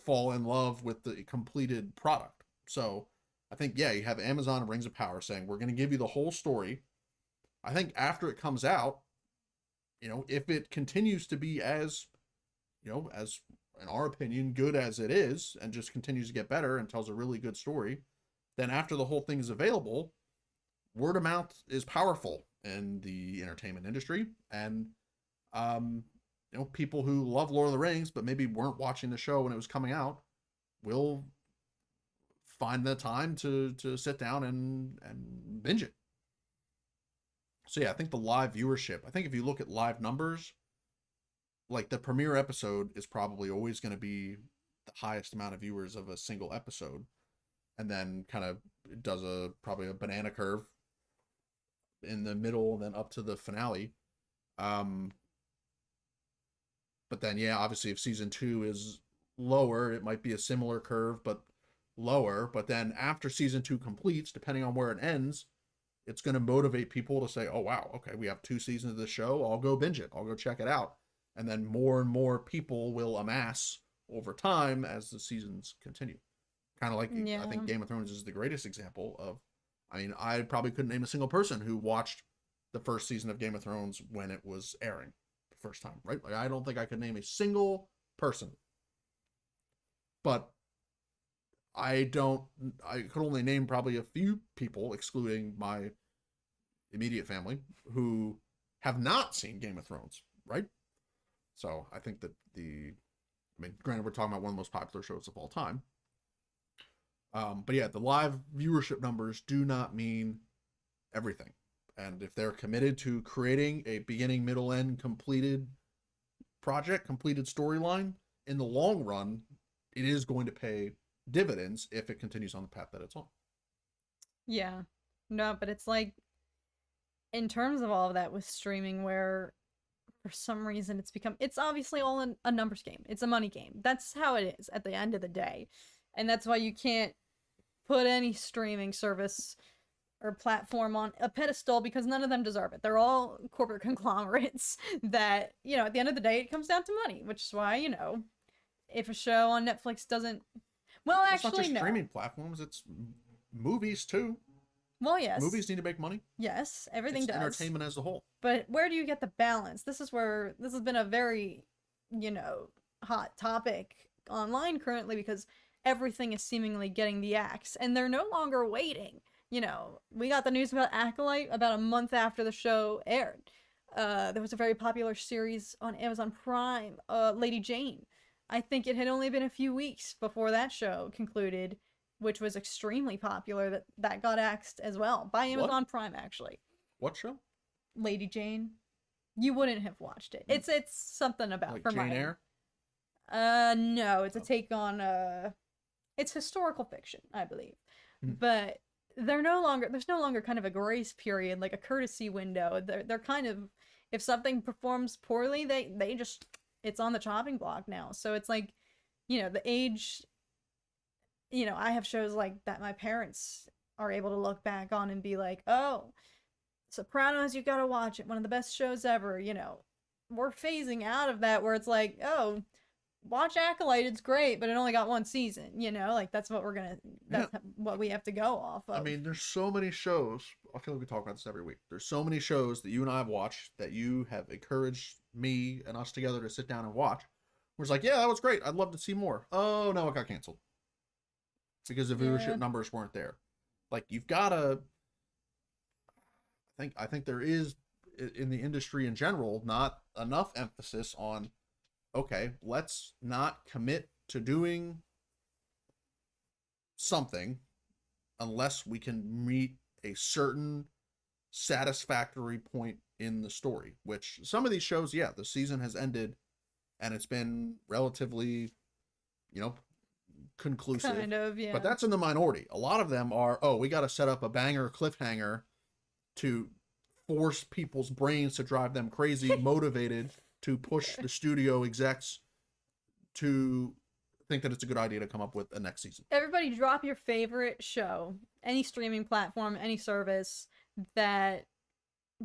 Speaker 2: fall in love with the completed product. So I think, yeah, you have Amazon and Rings of Power saying, we're going to give you the whole story. I think after it comes out, you know, if it continues to be as, you know, as in our opinion, good as it is, and just continues to get better and tells a really good story, then after the whole thing is available, word of mouth is powerful in the entertainment industry. And, you know, people who love Lord of the Rings, but maybe weren't watching the show when it was coming out, will find the time to sit down and binge it. So yeah, I think the live viewership, I think if you look at live numbers, like the premiere episode is probably always going to be the highest amount of viewers of a single episode, and then kind of does probably a banana curve in the middle and then up to the finale. But then, yeah, obviously if season 2 is lower, it might be a similar curve, but lower. But then after season 2 completes, depending on where it ends, it's going to motivate people to say, oh, wow, okay, we have 2 seasons of the show. I'll go binge it. I'll go check it out. And then more and more people will amass over time as the seasons continue. Kind of like,
Speaker 1: Yeah.
Speaker 2: I think Game of Thrones is the greatest example of, I mean, I probably couldn't name a single person who watched the first season of Game of Thrones when it was airing the first time, right? Like, I don't think I could name a single person. But I could only name probably a few people, excluding my immediate family, who have not seen Game of Thrones, right? So I think that granted, we're talking about one of the most popular shows of all time. But yeah, the live viewership numbers do not mean everything. And if they're committed to creating a beginning, middle, end, completed project, completed storyline, in the long run, it is going to pay dividends if it continues on the path that it's on.
Speaker 1: Yeah. No, but it's like, in terms of all of that with streaming, where for some reason it's obviously all a numbers game. It's a money game. That's how it is at the end of the day. And that's why you can't put any streaming service or platform on a pedestal, because none of them deserve it. They're all corporate conglomerates that, you know, at the end of the day, it comes down to money, which is why, you know, if a show on Netflix doesn't, well,
Speaker 2: It's not
Speaker 1: actually,
Speaker 2: just
Speaker 1: no.
Speaker 2: streaming platforms, it's movies too.
Speaker 1: Well, yes.
Speaker 2: Movies need to make money.
Speaker 1: Yes, everything
Speaker 2: It's
Speaker 1: does.
Speaker 2: entertainment as a whole.
Speaker 1: But where do you get the balance? This is where this has been a very, you know, hot topic online currently, because everything is seemingly getting the axe, and they're no longer waiting. You know, we got the news about Acolyte about a month after the show aired. There was a very popular series on Amazon Prime, Lady Jane. I think it had only been a few weeks before that show concluded, which was extremely popular, that got axed as well by Amazon Prime, actually.
Speaker 2: What show?
Speaker 1: Lady Jane. You wouldn't have watched it. It's something about
Speaker 2: Like
Speaker 1: Hermione.
Speaker 2: Jane Eyre?
Speaker 1: No, it's a take on it's historical fiction, I believe. But there's no longer kind of a grace period, like a courtesy window. They're kind of, if something performs poorly, they just, it's on the chopping block now. So it's like, you know, the age, you know, I have shows like that my parents are able to look back on and be like, oh, Sopranos, you gotta watch it, one of the best shows ever. We're phasing out of that where it's like, oh, watch Acolyte, it's great, but it only got one season. Like that's what what we have to go off of.
Speaker 2: I mean, there's so many shows. I feel like we talk about this every week. There's so many shows that you and I have watched that you have encouraged me and us together to sit down and watch. We're just like, yeah, that was great. I'd love to see more. Oh no, it got canceled because the viewership numbers weren't there. Like you've got to. I think there is in the industry in general not enough emphasis on. Okay, let's not commit to doing something unless we can meet a certain satisfactory point in the story, which some of these shows, yeah, the season has ended and it's been relatively, conclusive.
Speaker 1: Kind of, yeah.
Speaker 2: But that's in the minority. A lot of them are, oh, we got to set up a banger cliffhanger to force people's brains to drive them crazy, motivated to push the studio execs to think that it's a good idea to come up with a next season.
Speaker 1: Everybody drop your favorite show, any streaming platform, any service that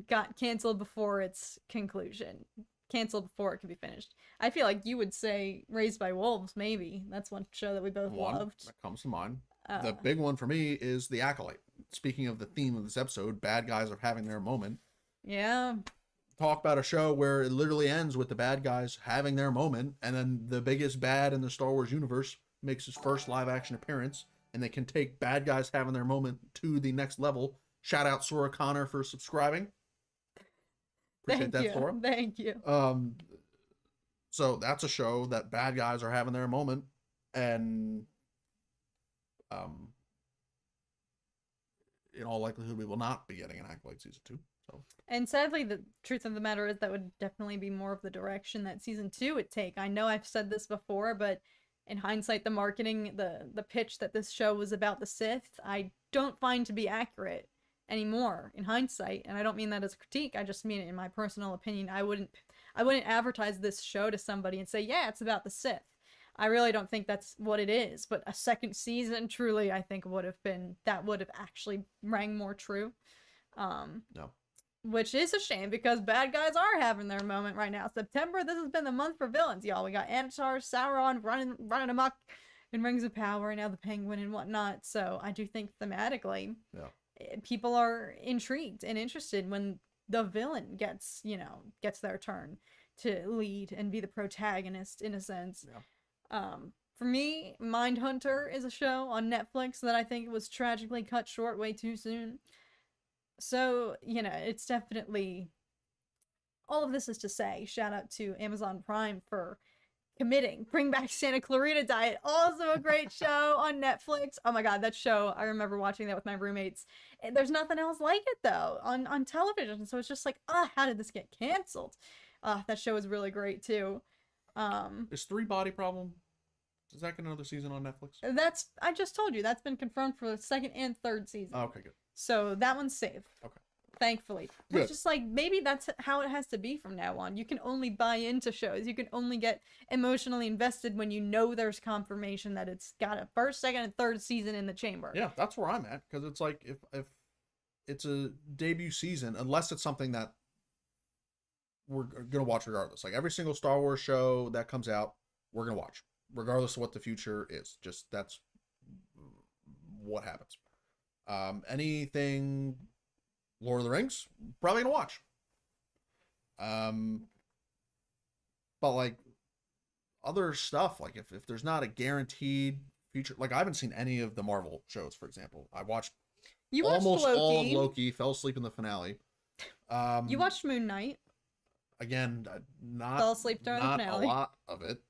Speaker 1: got canceled before its conclusion. Canceled before it could be finished. I feel like you would say Raised by Wolves, maybe. That's one show that we both loved.
Speaker 2: That comes to mind. The big one for me is The Acolyte. Speaking of the theme of this episode, bad guys are having their moment.
Speaker 1: Yeah.
Speaker 2: Talk about a show where it literally ends with the bad guys having their moment, and then the biggest bad in the Star Wars universe makes his first live action appearance, and they can take bad guys having their moment to the next level. Shout out Sora Connor for subscribing. Appreciate that, Sora.
Speaker 1: Thank you.
Speaker 2: So that's a show that bad guys are having their moment, and in all likelihood we will not be getting an Acolyte season 2.
Speaker 1: And sadly, the truth of the matter is that would definitely be more of the direction that season 2 would take. I know I've said this before, but in hindsight, the marketing, the pitch that this show was about the Sith, I don't find to be accurate anymore in hindsight. And I don't mean that as a critique. I just mean it in my personal opinion. I wouldn't advertise this show to somebody and say, yeah, it's about the Sith. I really don't think that's what it is. But a second season, truly, I think would have actually rang more true.
Speaker 2: No.
Speaker 1: Which is a shame because bad guys are having their moment right now. September, this has been the month for villains, y'all. We got Anatar, Sauron running amok in Rings of Power, and now the Penguin and whatnot. So I do think thematically, people are intrigued and interested when the villain gets their turn to lead and be the protagonist in a sense.
Speaker 2: Yeah.
Speaker 1: For me, Mindhunter is a show on Netflix that I think was tragically cut short way too soon. So, it's definitely, all of this is to say, shout out to Amazon Prime for committing. Bring Back Santa Clarita Diet, also a great show on Netflix. Oh my god, that show, I remember watching that with my roommates. There's nothing else like it, though, on television. So it's just like, how did this get canceled? That show is really great, too.
Speaker 2: Is 3 Body Problem, is that get another season on Netflix?
Speaker 1: I just told you, that's been confirmed for the 2nd and 3rd season.
Speaker 2: Oh, okay, good.
Speaker 1: So that one's safe. Okay. Thankfully. It's just like, maybe that's how it has to be from now on. You can only buy into shows. You can only get emotionally invested when you know there's confirmation that it's got a 1st, 2nd, and 3rd season in the chamber.
Speaker 2: Yeah, that's where I'm at. Because it's like, if it's a debut season, unless it's something that we're going to watch regardless. Like every single Star Wars show that comes out, we're going to watch. Regardless of what the future is. Just, that's what happens. Anything Lord of the Rings, probably gonna watch. But like other stuff, like if there's not a guaranteed future, like I haven't seen any of the Marvel shows, for example. I watched almost all of Loki, fell asleep in the finale.
Speaker 1: You watched Moon Knight.
Speaker 2: Again,
Speaker 1: fell asleep during the finale.
Speaker 2: A lot of it.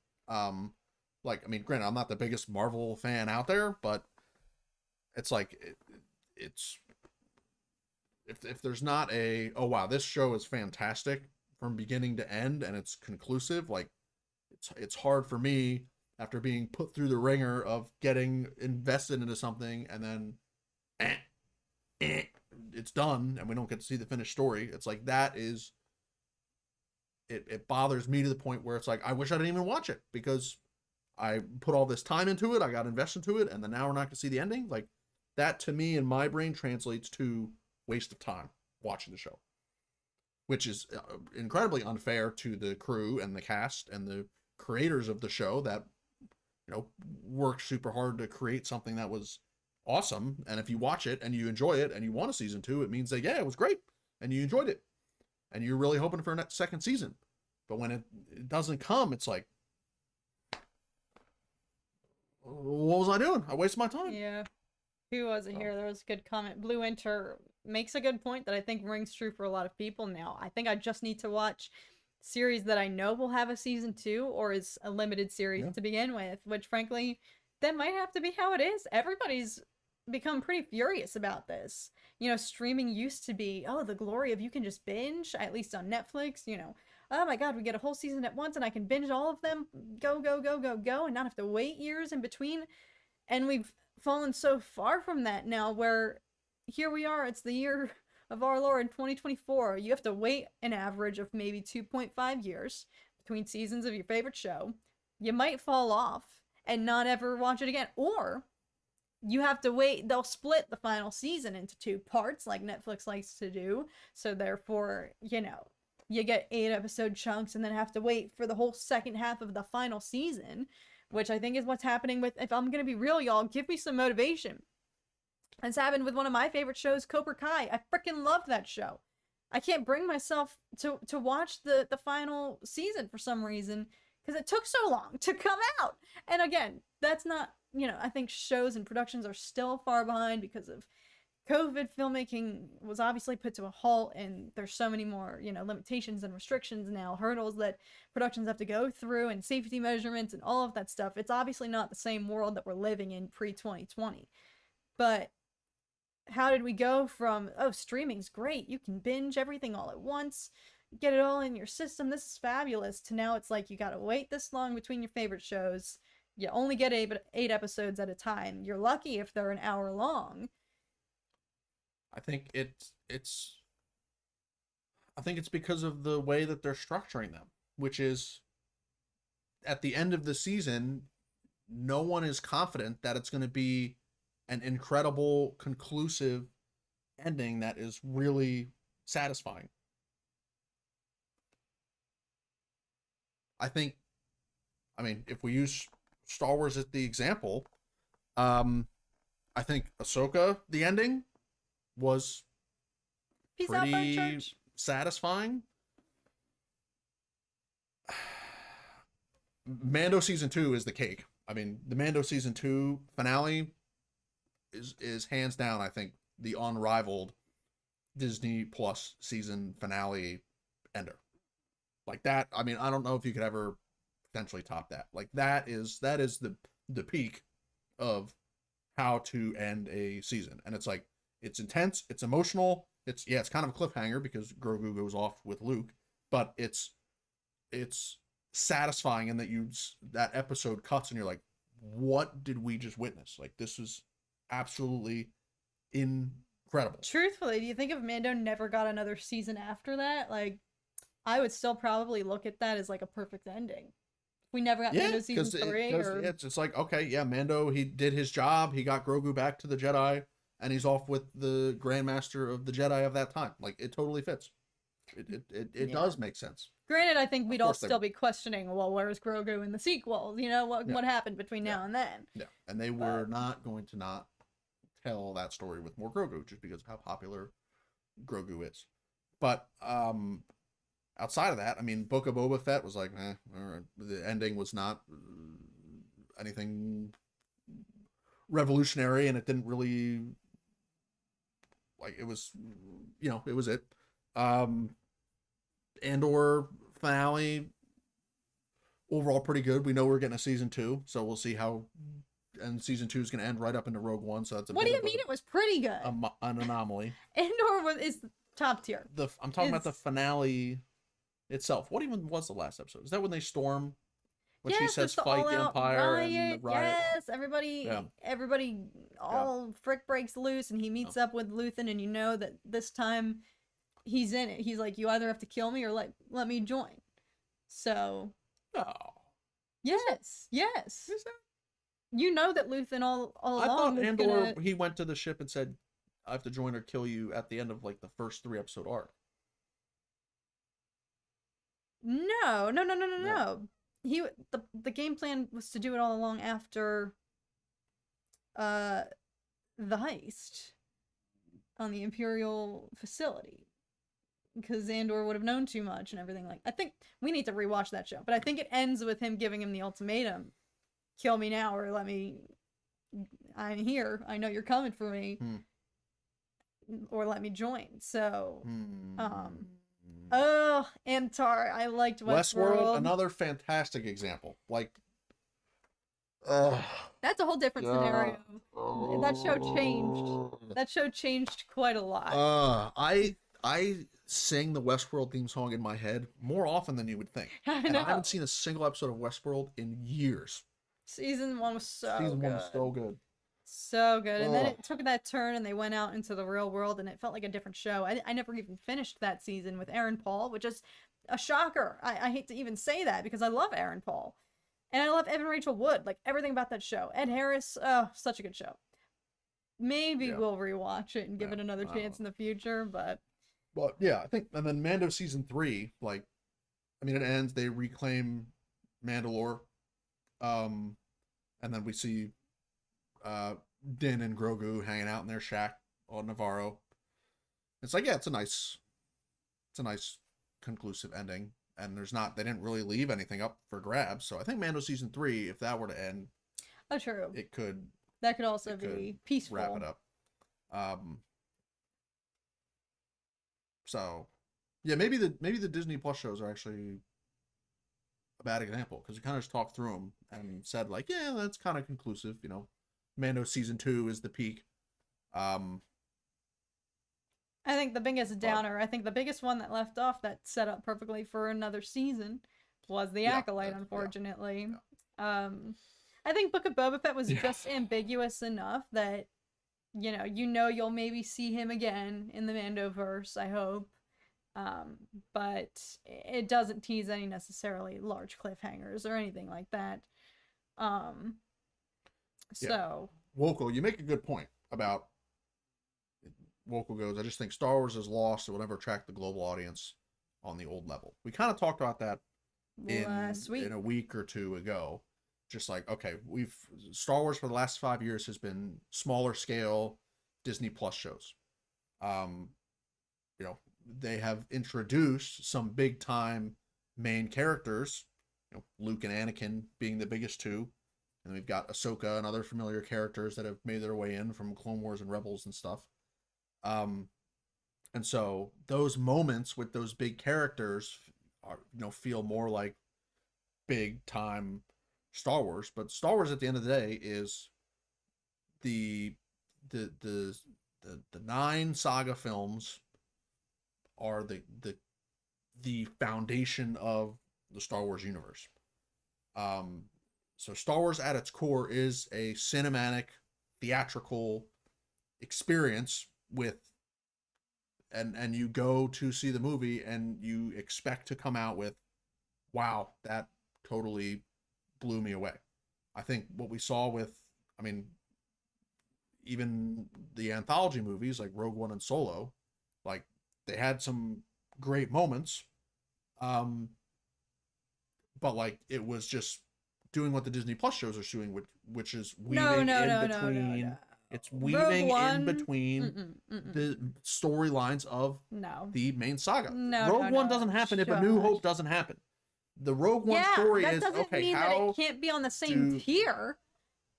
Speaker 2: Like, I mean, granted, I'm not the biggest Marvel fan out there, but it's like it's if there's not a, oh wow, this show is fantastic from beginning to end and it's conclusive, like it's hard for me after being put through the ringer of getting invested into something and then it's done and we don't get to see the finished story. It's like that is it bothers me to the point where it's like I wish I didn't even watch it because I put all this time into it, I got invested into it, and then now we're not going to see the ending. Like, that to me in my brain translates to waste of time watching the show, which is incredibly unfair to the crew and the cast and the creators of the show that, you know, worked super hard to create something that was awesome. And if you watch it and you enjoy it and you want a season 2, it means that, yeah, it was great and you enjoyed it and you're really hoping for a second season. But when it doesn't come, it's like, what was I doing? I wasted my time.
Speaker 1: Yeah. Who was it here? There was a good comment. Blue Winter makes a good point that I think rings true for a lot of people now. I think I just need to watch series that I know will have a season 2 or is a limited series to begin with, which frankly, that might have to be how it is. Everybody's become pretty furious about this. You know, streaming used to be, oh, the glory of you can just binge, at least on Netflix, you know. Oh my god, we get a whole season at once and I can binge all of them, go, go, go, go, go, and not have to wait years in between. And we've fallen so far from that now where here we are, it's the year of our Lord 2024. You have to wait an average of maybe 2.5 years between seasons of your favorite show. You might fall off and not ever watch it again. Or you have to wait, they'll split the final season into 2 parts like Netflix likes to do. So therefore, you know, you get 8-episode chunks and then have to wait for the whole second half of the final season, which I think is what's happening with, if I'm going to be real, y'all, give me some motivation. It's happened with one of my favorite shows, Cobra Kai. I freaking love that show. I can't bring myself to watch the final season for some reason because it took so long to come out. And again, that's not, you know, I think shows and productions are still far behind because of COVID. Filmmaking was obviously put to a halt and there's so many more, you know, limitations and restrictions now, hurdles that productions have to go through and safety measurements and all of that stuff. It's obviously not the same world that we're living in pre-2020. But how did we go from, oh, streaming's great, you can binge everything all at once, get it all in your system, this is fabulous, to now it's like you gotta wait this long between your favorite shows, you only get 8 episodes at a time, you're lucky if they're an hour long.
Speaker 2: I think it's because of the way that they're structuring them, which is at the end of the season, no one is confident that it's going to be an incredible, conclusive ending that is really satisfying. I mean, if we use Star Wars as the example, I think Ahsoka, the ending, was pretty satisfying. Mando season 2 is the cake. I mean, the Mando season 2 finale is hands down, I think, the unrivaled Disney Plus season finale ender. Like that, I mean, I don't know if you could ever potentially top that. Like that is the peak of how to end a season. And it's like, it's intense, it's emotional, it's kind of a cliffhanger because Grogu goes off with Luke, but it's satisfying in that that episode cuts and you're like, what did we just witness? Like, this is absolutely incredible.
Speaker 1: Truthfully, do you think if Mando never got another season after that, like, I would still probably look at that as like a perfect ending? We never got Mando season 3, or
Speaker 2: it's like, okay, yeah, Mando, he did his job, he got Grogu back to the Jedi, and he's off with the Grandmaster of the Jedi of that time. Like, it totally fits. It does make sense.
Speaker 1: Granted, I think we'd all still be questioning, well, where's Grogu in the sequels? You know, what happened between now and then?
Speaker 2: Yeah, and they were not going to not tell that story with more Grogu just because of how popular Grogu is. But outside of that, I mean, Book of Boba Fett was like, the ending was not anything revolutionary, and it didn't really, like, it was, you know, it was it. Andor finale, overall pretty good. We know we're getting a season 2, so we'll see how, and season 2 is going to end right up into Rogue One, so that's a
Speaker 1: what do you mean it was pretty good?
Speaker 2: An anomaly.
Speaker 1: Andor is top tier.
Speaker 2: I'm talking about the finale itself. What even was the last episode? Is that when they storm? When she says fight the Empire and the riot?
Speaker 1: Yes, everybody, frick breaks loose, and he meets up with Luthen, and you know that this time he's in it. He's like, you either have to kill me or let me join. So.
Speaker 2: Oh.
Speaker 1: Yes.
Speaker 2: Is that?
Speaker 1: You know that Luthen all
Speaker 2: I
Speaker 1: along
Speaker 2: thought
Speaker 1: was
Speaker 2: Andor,
Speaker 1: gonna.
Speaker 2: he went to the ship and said, I have to join or kill you at the end of like the first 3 episode arc.
Speaker 1: No, no, no, no, no,
Speaker 2: No.
Speaker 1: no. The game plan was to do it all along after uh the heist on the Imperial facility. Because Andor would have known too much and everything. Like, I think we need to rewatch that show, but I think it ends with him giving him the ultimatum: kill me now or let me. I'm here. I know you're coming for me, or let me join. So, oh, Antar, I liked Westworld.
Speaker 2: Another fantastic example. Like,
Speaker 1: that's a whole different scenario. That show changed. That show changed quite a lot.
Speaker 2: I sing the Westworld theme song in my head more often than you would think. And I haven't seen a single episode of Westworld in years.
Speaker 1: Season 1 was so
Speaker 2: Season
Speaker 1: good.
Speaker 2: 1 was so good.
Speaker 1: So good. And then it took that turn and they went out into the real world and it felt like a different show. I never even finished that season with Aaron Paul, which is a shocker. I hate to even say that because I love Aaron Paul. And I love Evan Rachel Wood. Like, everything about that show. Ed Harris, oh, such a good show. Maybe we'll rewatch it and give it another chance in the future, but
Speaker 2: yeah, I think, and then Mando season 3, like, I mean, it ends, they reclaim Mandalore, and then we see Din and Grogu hanging out in their shack on Navarro. It's like, yeah, it's a nice conclusive ending, and they didn't really leave anything up for grabs. So I think Mando season 3, if that were to end,
Speaker 1: true,
Speaker 2: that could
Speaker 1: also be peaceful.
Speaker 2: Wrap it up. So yeah, maybe the Disney Plus shows are actually a bad example because we kind of just talked through them and said like, yeah, that's kind of conclusive. You know, Mando season 2 is the peak.
Speaker 1: I think the biggest downer, I think the biggest one that left off that set up perfectly for another season was the Acolyte, unfortunately. Yeah. I think Book of Boba Fett was just ambiguous enough that you'll maybe see him again in the Mandoverse, I hope. But it doesn't tease any necessarily large cliffhangers or anything like that. So
Speaker 2: Woko, you make a good point about Woko goes, I just think Star Wars is lost. It will never attract the global audience on the old level. We kind of talked about that in a week or two ago. Just like, okay, Star Wars for the last 5 years has been smaller scale Disney Plus shows. They have introduced some big time main characters, Luke and Anakin being the biggest two. And we've got Ahsoka and other familiar characters that have made their way in from Clone Wars and Rebels and stuff. And so those moments with those big characters are, feel more like big time Star Wars. But Star Wars at the end of the day is the 9 saga films are the foundation of the Star Wars universe. So Star Wars at its core is a cinematic, theatrical experience and you go to see the movie and you expect to come out with, wow, that totally blew me away. I think what we saw even the anthology movies like Rogue One and Solo, like they had some great moments, but like it was just doing what the Disney Plus shows are doing, which is weaving in between. It's weaving in between the storylines of the main saga. Rogue One doesn't happen if A New Hope doesn't happen. The Rogue One story is okay.
Speaker 1: Mean that it can't be on the same tier.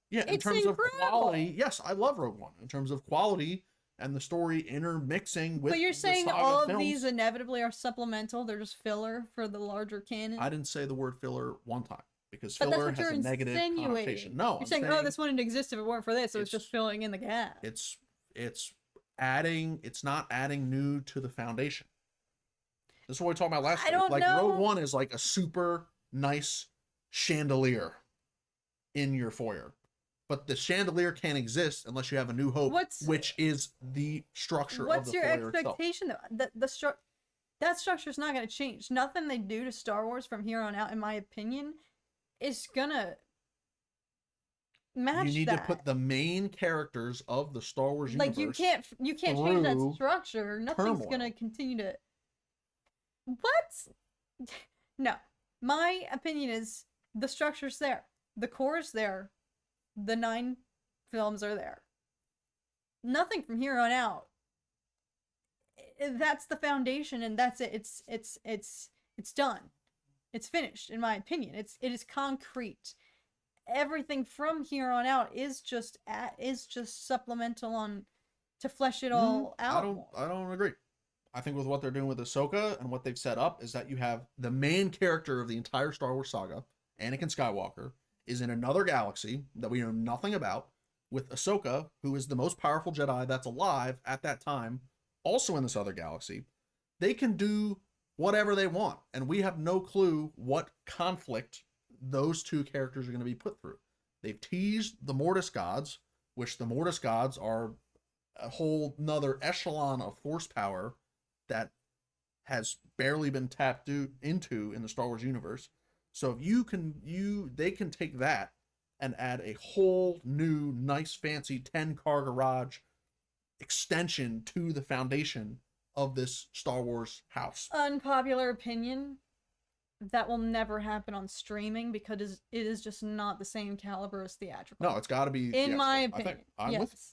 Speaker 2: Yeah, in terms of quality, yes, I love Rogue One. In terms of quality and the story intermixing with.
Speaker 1: But you're saying all of these inevitably are supplemental; they're just filler for the larger canon.
Speaker 2: I didn't say the word filler one time. Because filler has a negative connotation. No,
Speaker 1: you're saying, oh, this wouldn't exist if it weren't for this, so it's just filling in the gap.
Speaker 2: It's not adding new to the foundation. This is what we talked about last week. Like Rogue One is like a super nice chandelier in your foyer. But the chandelier can't exist unless you have A New Hope, which is the structure of the foyer itself.
Speaker 1: What's your expectation though? That structure's not going to change. Nothing they do to Star Wars from here on out, in my opinion, is gonna
Speaker 2: You
Speaker 1: match
Speaker 2: need to
Speaker 1: that.
Speaker 2: put the main characters of the Star Wars
Speaker 1: Like
Speaker 2: universe
Speaker 1: you can't change that
Speaker 2: through
Speaker 1: structure. Nothing's
Speaker 2: turmoil.
Speaker 1: gonna continue to. What? No. My opinion is the structure's there. The core is there. The 9 films are there. Nothing from here on out. That's the foundation, and that's it. It's done. It's finished, in my opinion. It is concrete. Everything from here on out is just supplemental on to flesh it all out.
Speaker 2: I don't agree. I think with what they're doing with Ahsoka and what they've set up is that you have the main character of the entire Star Wars saga, Anakin Skywalker, is in another galaxy that we know nothing about, with Ahsoka, who is the most powerful Jedi that's alive at that time, also in this other galaxy. They can do whatever they want, and we have no clue what conflict those two characters are going to be put through. They've teased the Mortis gods, which the Mortis gods are a whole nother echelon of force power that has barely been tapped into in the Star Wars universe. So if they can take that and add a whole new nice fancy 10-car garage extension to the foundation of this Star Wars house.
Speaker 1: Unpopular opinion, that will never happen on streaming because it is just not the same caliber as theatrical.
Speaker 2: No, it's got to be
Speaker 1: in
Speaker 2: theatrical.
Speaker 1: my opinion.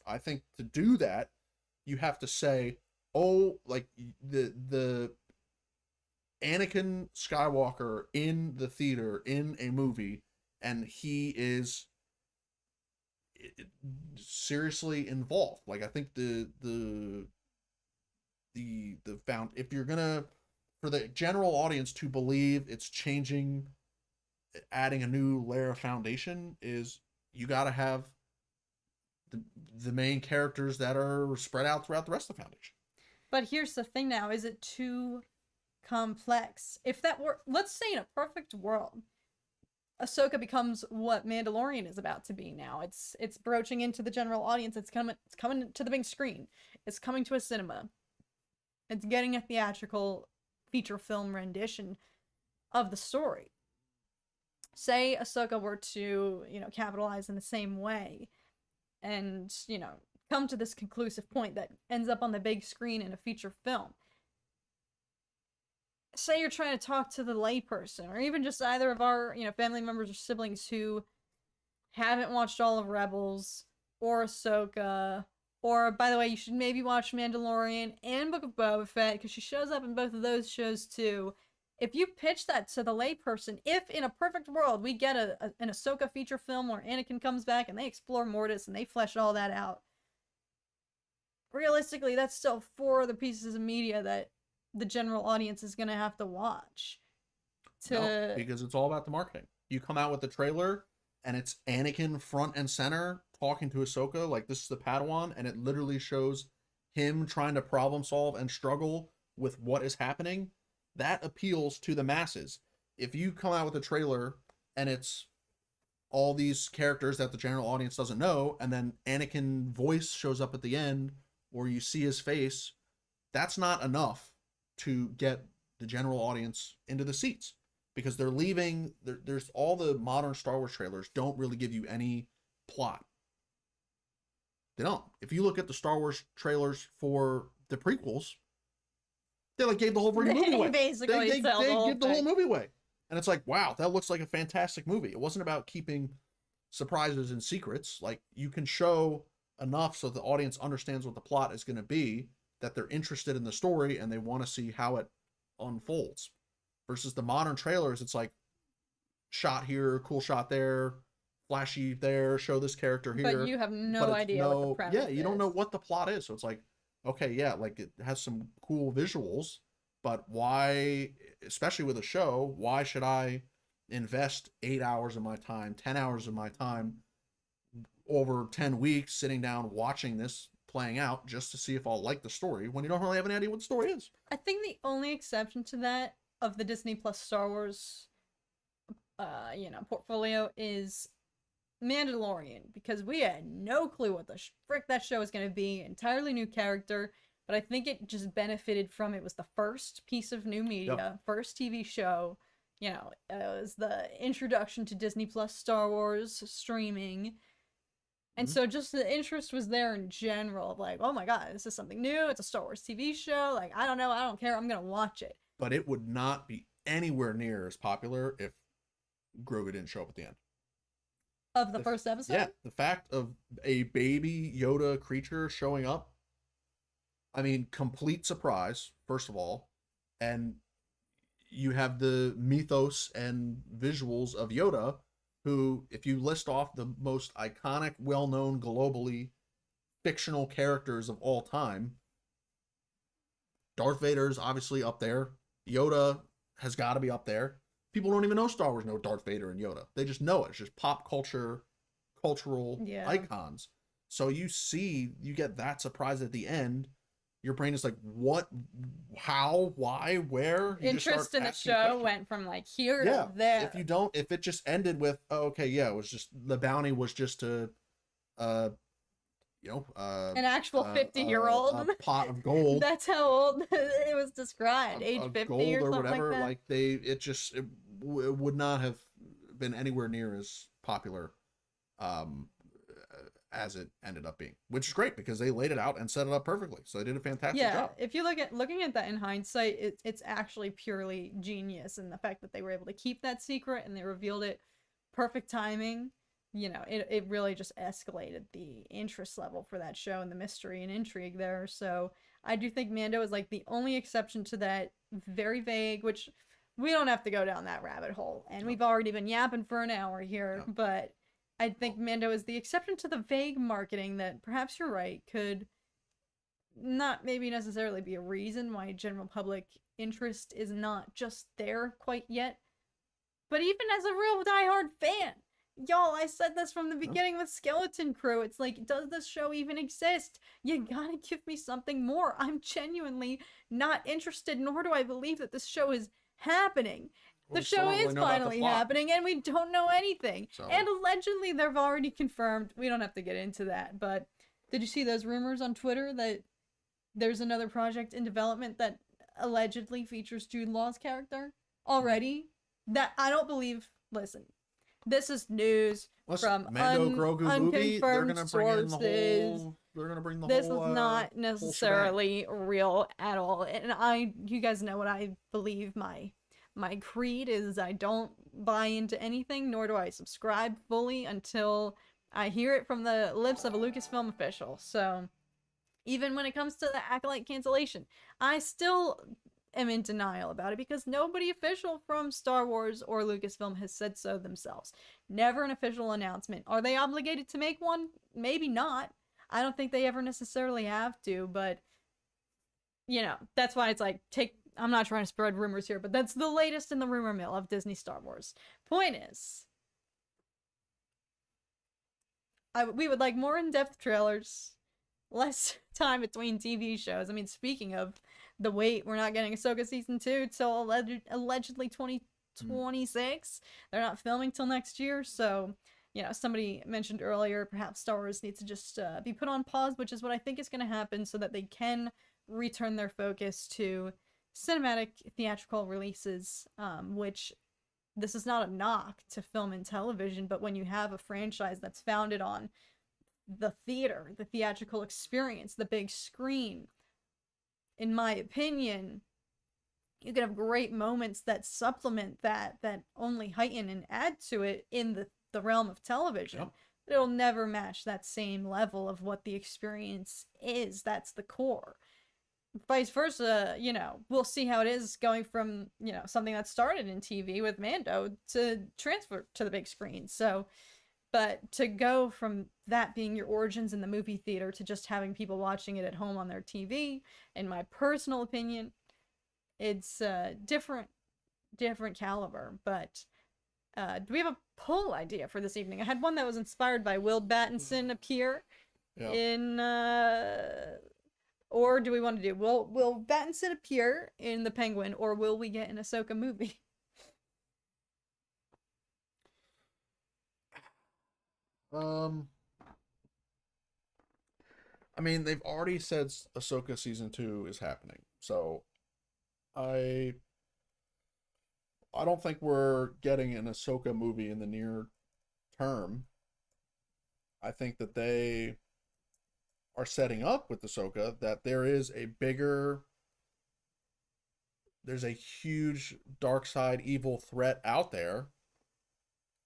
Speaker 2: I think to do that, you have to say, oh, like the Anakin Skywalker in the theater in a movie, and he is seriously involved. Like, I think the found, if you're gonna, for the general audience to believe it's changing, adding a new layer of foundation, is you got to have the main characters that are spread out throughout the rest of the foundation.
Speaker 1: But here's the thing now, is it too complex? If that were, let's say in a perfect world, Ahsoka becomes what Mandalorian is about to be now. It's broaching into the general audience. It's coming to the big screen. It's coming to a cinema. It's getting a theatrical feature film rendition of the story. Say Ahsoka were to, capitalize in the same way and, come to this conclusive point that ends up on the big screen in a feature film. Say you're trying to talk to the layperson, or even just either of our, family members or siblings who haven't watched all of Rebels or Ahsoka, or, by the way, you should maybe watch Mandalorian and Book of Boba Fett, because she shows up in both of those shows too. If you pitch that to the layperson, if in a perfect world we get an Ahsoka feature film where Anakin comes back and they explore Mortis and they flesh all that out, realistically, that's still 4 other pieces of media that the general audience is going to have to watch.
Speaker 2: No, because it's all about the marketing. You come out with the trailer and it's Anakin front and center talking to Ahsoka like this is the Padawan, and it literally shows him trying to problem solve and struggle with what is happening. That appeals to the masses. If you come out with a trailer and it's all these characters that the general audience doesn't know, and then Anakin voice shows up at the end, or you see his face, that's not enough to get the general audience into the seats, because they're leaving. There's all the modern Star Wars trailers don't really give you any plot. They don't. If you look at the Star Wars trailers for the prequels, they like gave the whole freaking movie away.
Speaker 1: Basically,
Speaker 2: they give the whole
Speaker 1: thing.
Speaker 2: movie away, and it's like, wow, that looks like a fantastic movie. It wasn't about keeping surprises and secrets. Like, you can show enough so the audience understands what the plot is going to be, that they're interested in the story and they want to see how it unfolds. Versus the modern trailers, it's like shot here, cool shot there, flashy there, show this character here.
Speaker 1: But you have no idea what the premise is.
Speaker 2: Yeah, you don't know what the plot is. So it's like, okay, yeah, like it has some cool visuals, but why, especially with a show, why should I invest 8 hours of my time, 10 hours of my time over 10 weeks sitting down watching this playing out just to see if I'll like the story when you don't really have any idea what the story is?
Speaker 1: I think the only exception to that of the Disney Plus Star Wars portfolio is Mandalorian, because we had no clue what the frick that show was going to be. Entirely new character, but I think it just benefited from it was the first piece of new media, first TV show. It was the introduction to Disney Plus Star Wars streaming. And so just the interest was there in general of like, oh my god, this is something new. It's a Star Wars TV show. Like, I don't know. I don't care. I'm going to watch it.
Speaker 2: But it would not be anywhere near as popular if Grogu didn't show up at the end.
Speaker 1: Of the first episode?
Speaker 2: Yeah, the fact of a baby Yoda creature showing up, I mean, complete surprise, first of all. And you have the mythos and visuals of Yoda, who, if you list off the most iconic, well-known, globally fictional characters of all time, Darth Vader's obviously up there. Yoda has got to be up there. People don't even know Star Wars know Darth Vader and Yoda. They just know it. It's just pop culture, cultural icons. So you get that surprise at the end. Your brain is like, what, how, why, where? You
Speaker 1: Interest in the show went from like here to there.
Speaker 2: If it just ended with, oh, okay, yeah, it was just, the bounty was just to, an
Speaker 1: actual 50-year-old
Speaker 2: a pot of gold.
Speaker 1: That's how old it was described, age 50
Speaker 2: gold
Speaker 1: or something
Speaker 2: whatever.
Speaker 1: like that.
Speaker 2: It would not have been anywhere near as popular as it ended up being, which is great because they laid it out and set it up perfectly. So they did a fantastic job.
Speaker 1: If you looking at that in hindsight, it's actually purely genius, and the fact that they were able to keep that secret and they revealed it, perfect timing. It really just escalated the interest level for that show and the mystery and intrigue there. So I do think Mando is like the only exception to that very vague, which we don't have to go down that rabbit hole. And we've already been yapping for an hour here, but I think Mando is the exception to the vague marketing that perhaps you're right could not maybe necessarily be a reason why general public interest is not just there quite yet. But even as a real diehard fan, y'all, I said this from the beginning with Skeleton Crew. It's like, does this show even exist? You gotta give me something more. I'm genuinely not interested, nor do I believe that this show is happening. The show is finally happening, and we don't know anything. And allegedly, they've already confirmed. We don't have to get into that, but did you see those rumors on Twitter that there's another project in development that allegedly features Jude Law's character already? That I don't believe. Listen. This is news from
Speaker 2: Mando Grogu movie. They're gonna bring
Speaker 1: sources.
Speaker 2: They're gonna bring the
Speaker 1: this
Speaker 2: whole.
Speaker 1: This is not necessarily real at all, and you guys know what I believe. My creed is I don't buy into anything, nor do I subscribe fully until I hear it from the lips of a Lucasfilm official. So even when it comes to the Acolyte cancellation, I still am in denial about it because nobody official from Star Wars or Lucasfilm has said so themselves. Never an official announcement. Are they obligated to make one? Maybe not. I don't think they ever necessarily have to, but that's why it's like, I'm not trying to spread rumors here, but that's the latest in the rumor mill of Disney Star Wars. Point is, we would like more in-depth trailers, less time between TV shows. I mean, speaking of the wait, we're not getting Ahsoka season 2 till allegedly 2026. They're not filming till next year, so somebody mentioned earlier perhaps Star Wars needs to just be put on pause, which is what I think is going to happen, so that they can return their focus to cinematic theatrical releases, which this is not a knock to film and television, but when you have a franchise that's founded on the theater, the theatrical experience, the big screen, in my opinion, you can have great moments that supplement that only heighten and add to it in the realm of television. Yep. It'll never match that same level of what the experience is. That's the core. Vice versa, we'll see how it is going from, something that started in TV with Mando to transfer to the big screen. So, but to go from that being your origins in the movie theater to just having people watching it at home on their TV, in my personal opinion, it's different caliber. But do we have a poll idea for this evening? I had one that was inspired by will Battinson appear in or do we want to do will Battinson appear in The Penguin, or will we get an Ahsoka movie?
Speaker 2: I mean, they've already said Ahsoka season 2 is happening, so I don't think we're getting an Ahsoka movie in the near term. I think that they are setting up with Ahsoka that there's a huge dark side evil threat out there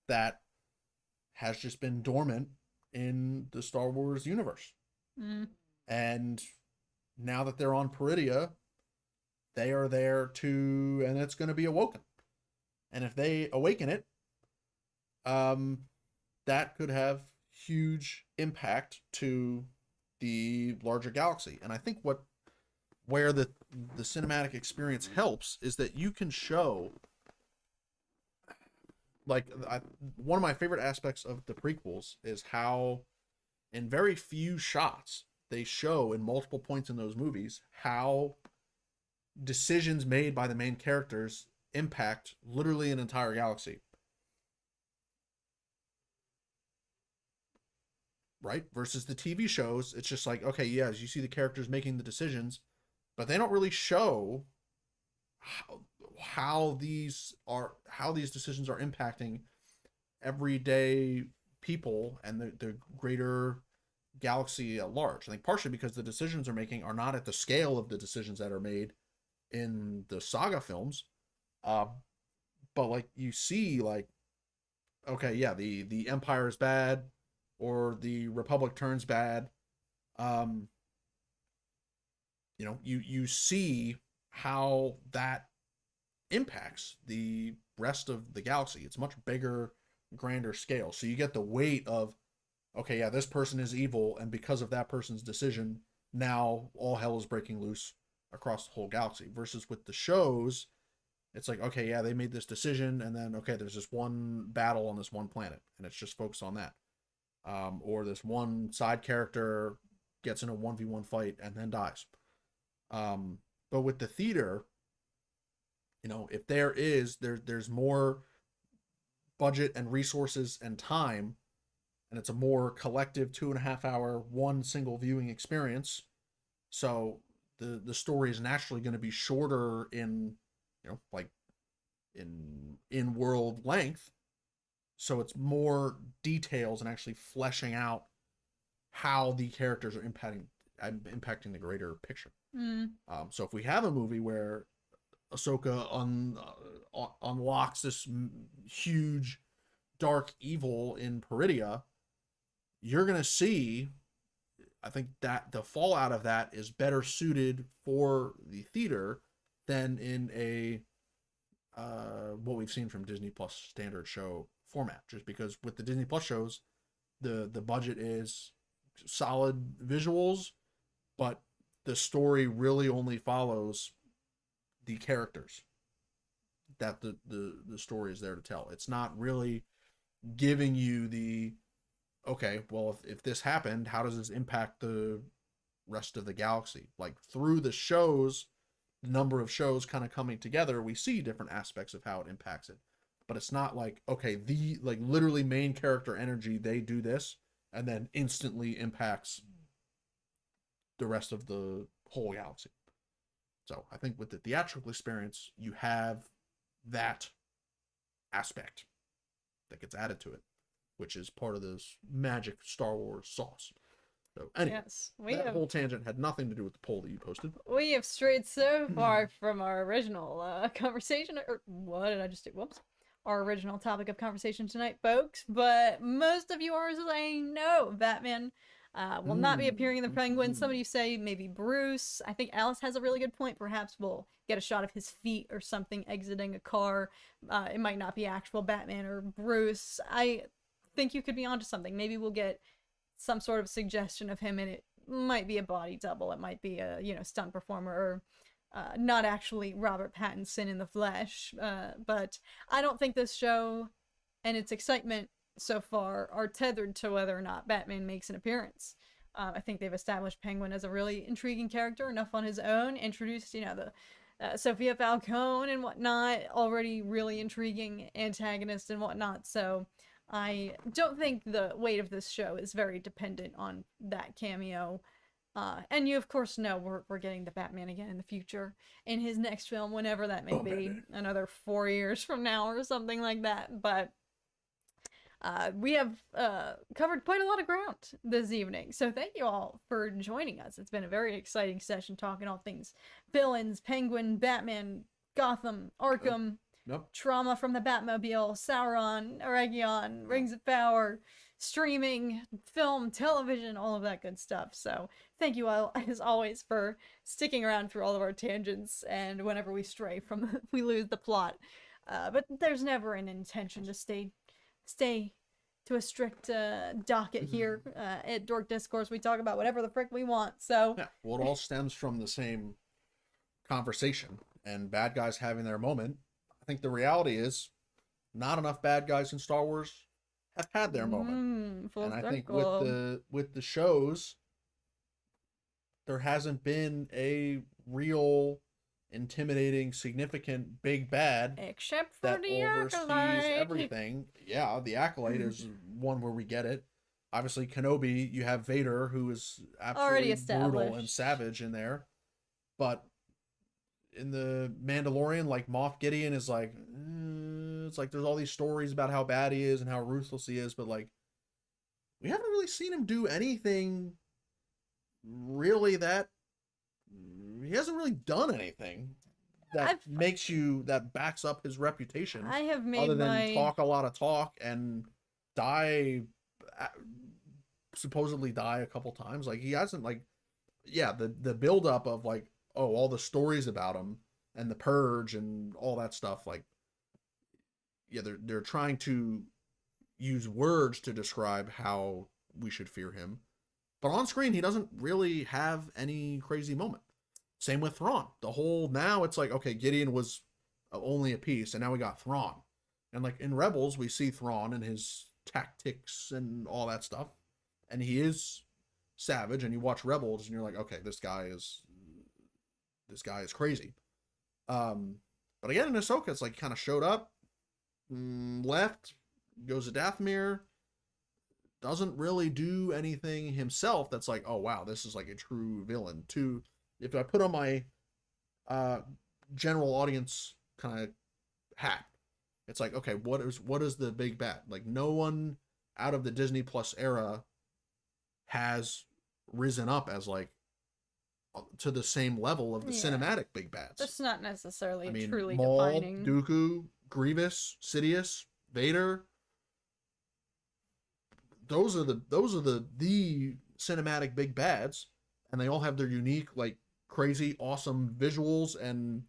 Speaker 2: that has just been dormant in the Star Wars universe.
Speaker 1: Mm.
Speaker 2: And now that they're on Peridia, they are there to, and it's going to be awoken. And if they awaken it, that could have huge impact to the larger galaxy. And I think where the cinematic experience helps is that you can show, like, one of my favorite aspects of the prequels is how in very few shots they show in multiple points in those movies how decisions made by the main characters impact literally an entire galaxy. Right? Versus the TV shows, it's just like, okay, yes, you see the characters making the decisions, but they don't really show how these decisions are impacting everyday people and the greater galaxy at large. I think partially because the decisions they're making are not at the scale of the decisions that are made in the saga films. But like you see, like, okay, yeah, the Empire is bad, or the Republic turns bad. You see how that impacts the rest of the galaxy. It's much bigger, grander scale. So you get the weight of, okay, yeah, this person is evil, and because of that person's decision, now all hell is breaking loose across the whole galaxy. Versus with the shows, it's like, okay, yeah, they made this decision, and then, okay, there's this one battle on this one planet, and it's just focused on that. Or this one side character gets in a 1v1 fight and then dies. But with the theater, if there's more budget and resources and time, and it's a more collective 2.5 hour, one single viewing experience. So the story is naturally going to be shorter in, like in world length. So it's more details and actually fleshing out how the characters are impacting the greater picture.
Speaker 1: Mm.
Speaker 2: So if we have a movie where Ahsoka unlocks this huge dark evil in Peridia, you're going to see, I think that the fallout of that is better suited for the theater than in a what we've seen from Disney Plus standard show format. Just because with the Disney Plus shows, the budget is solid visuals, but the story really only follows the characters that the story is there to tell. It's not really giving you the, okay, well, if this happened, how does this impact the rest of the galaxy? Like through the shows, the number of shows kind of coming together, we see different aspects of how it impacts it. But it's not like, okay, the like literally main character energy, they do this and then instantly impacts the rest of the whole galaxy. So I think with the theatrical experience, you have that aspect that gets added to it, which is part of this magic Star Wars sauce. So anyway,
Speaker 1: Yes,
Speaker 2: whole tangent had nothing to do with the poll that you posted.
Speaker 1: We have strayed so far from our original conversation, or what did I just do? Whoops. Our original topic of conversation tonight, folks. But most of you are saying no, Batman will not be appearing in the Penguin. Some of you say maybe Bruce. I think Alice has a really good point. Perhaps we'll get a shot of his feet or something exiting a car. It might not be actual Batman or Bruce. I think you could be onto something. Maybe we'll get some sort of suggestion of him, and it might be a body double. It might be a stunt performer, or not actually Robert Pattinson in the flesh. But I don't think this show and its excitement so far are tethered to whether or not Batman makes an appearance. I think they've established Penguin as a really intriguing character, enough on his own, introduced, the Sophia Falcone and whatnot, already really intriguing antagonist and whatnot. So I don't think the weight of this show is very dependent on that cameo. And you, of course, know we're getting the Batman again in the future, in his next film, whenever that may be, Batman. Another 4 years from now or something like that. But We have covered quite a lot of ground this evening, so thank you all for joining us. It's been a very exciting session talking all things villains, Penguin, Batman, Gotham, Arkham,
Speaker 2: Yep.
Speaker 1: trauma from the Batmobile, Sauron, Eregion, Rings of Power, streaming, film, television, all of that good stuff. So thank you all, as always, for sticking around through all of our tangents and whenever we stray from, we lose the plot. But there's never an intention to stay to a strict docket here at Dork Discourse. We talk about whatever the frick we want. So
Speaker 2: Yeah, well, it all stems from the same conversation and bad guys having their moment. I think the reality is not enough bad guys in Star Wars have had their moment.
Speaker 1: full
Speaker 2: And I think
Speaker 1: circle.
Speaker 2: with the shows, there hasn't been a real intimidating, significant big bad
Speaker 1: Except for
Speaker 2: that
Speaker 1: the
Speaker 2: oversees
Speaker 1: Acolyte.
Speaker 2: everything. Yeah, the Acolyte is one where we get it. Obviously, Kenobi, you have Vader, who is
Speaker 1: Already
Speaker 2: absolutely brutal and
Speaker 1: established.
Speaker 2: savage in there. But in the Mandalorian, like Moff Gideon is like, it's like there's all these stories about how bad he is and how ruthless he is, but like we haven't really seen him do anything really that he hasn't really done anything that that backs up his reputation
Speaker 1: I have made
Speaker 2: other than
Speaker 1: my
Speaker 2: talk a lot of talk and die, supposedly die a couple times. Like he hasn't, like, yeah, the build up of like, oh, all the stories about him and the purge and all that stuff, like, yeah, they're trying to use words to describe how we should fear him, but on screen he doesn't really have any crazy moment. Same with Thrawn. The whole, now it's like, okay, Gideon was only a piece, and now we got Thrawn. And like in Rebels, we see Thrawn and his tactics and all that stuff, and he is savage. And you watch Rebels, and you're like, okay, this guy is crazy. But again, in Ahsoka, it's like he kind of showed up, left, goes to Dathomir, doesn't really do anything himself that's like, oh wow, this is like a true villain. If I put on my general audience kind of hat, it's like, okay, what is the big bad? Like, no one out of the Disney Plus era has risen up as like to the same level of the cinematic big bads.
Speaker 1: That's not necessarily
Speaker 2: I mean,
Speaker 1: truly
Speaker 2: Maul,
Speaker 1: defining.
Speaker 2: Dooku, Grievous, Sidious, Vader. Those are the cinematic big bads, and they all have their unique, like, crazy, awesome visuals and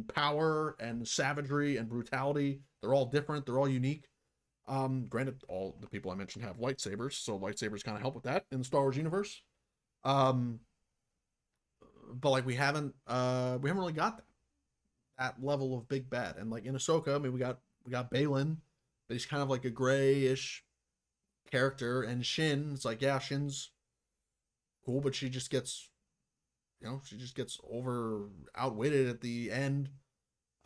Speaker 2: power and savagery and brutality. They're all different. They're all unique. Granted, all the people I mentioned have lightsabers, so lightsabers kind of help with that in the Star Wars universe. But like we haven't really got that level of big bad. And like in Ahsoka, I mean, we got Balin, but he's kind of like a grayish character, and Shin, it's like, yeah, Shin's cool, but she just gets outwitted at the end.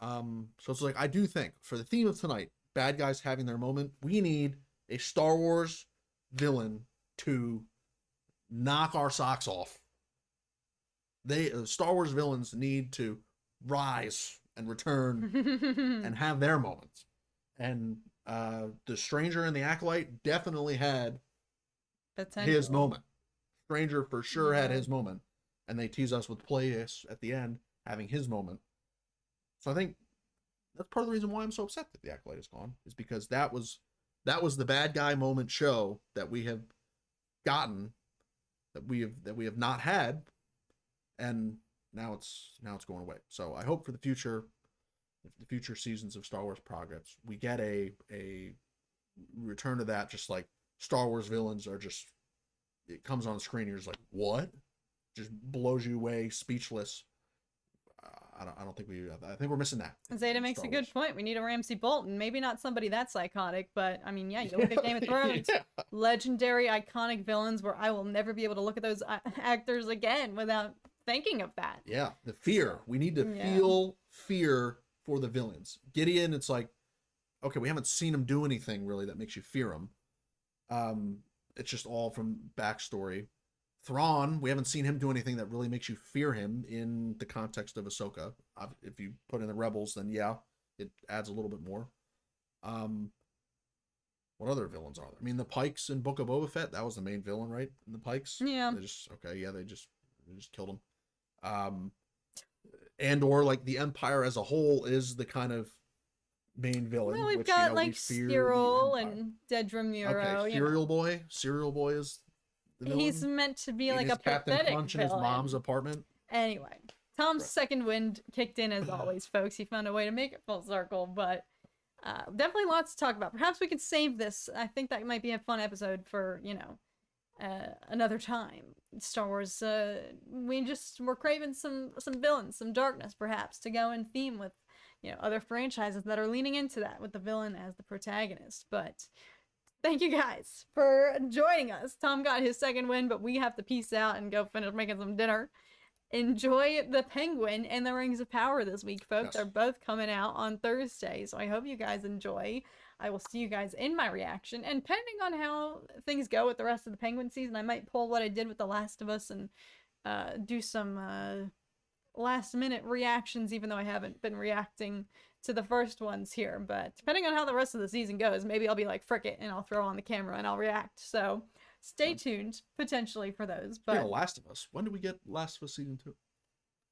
Speaker 2: So it's like, I do think for the theme of tonight, bad guys having their moment, we need a Star Wars villain to knock our socks off. Star Wars villains need to rise and return and have their moments. And the Stranger and the Acolyte definitely had his moment. Stranger for sure had his moment, and they tease us with Plagueis at the end having his moment. So I think that's part of the reason why I'm so upset that the Acolyte is gone, is because that was the bad guy moment show that we have gotten, that we have not had, and now it's going away. So I hope for the future seasons of Star Wars Progress, we get a return to that. Just like Star Wars villains are just, it comes on the screen, you're just like, what? Just blows you away, speechless. I think we're missing that.
Speaker 1: Zeta makes a good point. We need a Ramsay Bolton. Maybe not somebody that psychotic, but I mean, yeah, you look at Game of Thrones, legendary, iconic villains where I will never be able to look at those actors again without thinking of that.
Speaker 2: Yeah, the fear. We need to feel fear for the villains. Gideon, it's like, okay, we haven't seen him do anything really that makes you fear him. It's just all from backstory. Thrawn, we haven't seen him do anything that really makes you fear him in the context of Ahsoka. If you put in the Rebels, then yeah, it adds a little bit more. What What other villains are there? I mean, the Pikes in Book of Boba Fett, that was the main villain, right? The Pikes.
Speaker 1: Yeah.
Speaker 2: They just killed him. And or like the Empire as a whole is the kind of main villain.
Speaker 1: Well, we've
Speaker 2: which,
Speaker 1: got
Speaker 2: we
Speaker 1: like
Speaker 2: fear the
Speaker 1: Cyril
Speaker 2: Empire.
Speaker 1: and Dedra Muro.
Speaker 2: Okay, Cereal Boy. Cereal Boy is the villain.
Speaker 1: He's meant to be
Speaker 2: In
Speaker 1: like
Speaker 2: his
Speaker 1: a
Speaker 2: Captain
Speaker 1: pathetic
Speaker 2: Crunch in
Speaker 1: villain.
Speaker 2: his mom's apartment.
Speaker 1: Anyway, Tom's
Speaker 2: Right.
Speaker 1: second wind kicked in as always, folks. He found a way to make it full circle, but definitely lots to talk about. Perhaps we could save this. I think that might be a fun episode for, another time. Star Wars, we're craving some villains, some darkness, perhaps, to go in theme with, other franchises that are leaning into that with the villain as the protagonist. But thank you guys for joining us. Tom got his second win, but we have to peace out and go finish making some dinner. Enjoy The Penguin and The Rings of Power this week, folks.
Speaker 2: Yes.
Speaker 1: They're both coming out on Thursday, so I hope you guys enjoy. I will see you guys in my reaction, and depending on how things go with the rest of the Penguin season, I might pull what I did with The Last of Us and do some last-minute reactions, even though I haven't been reacting to the first ones here. But depending on how the rest of the season goes, maybe I'll be like, frick it, and I'll throw on the camera and I'll react. So stay tuned, potentially, for those. But
Speaker 2: Speaking of Last of Us, when do we get Last of Us season 2?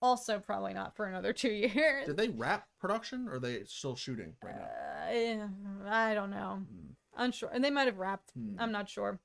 Speaker 1: also probably not for another 2 years.
Speaker 2: Did they wrap production, or are they still shooting right now?
Speaker 1: I don't know. Unsure. And they might have wrapped. I'm not sure.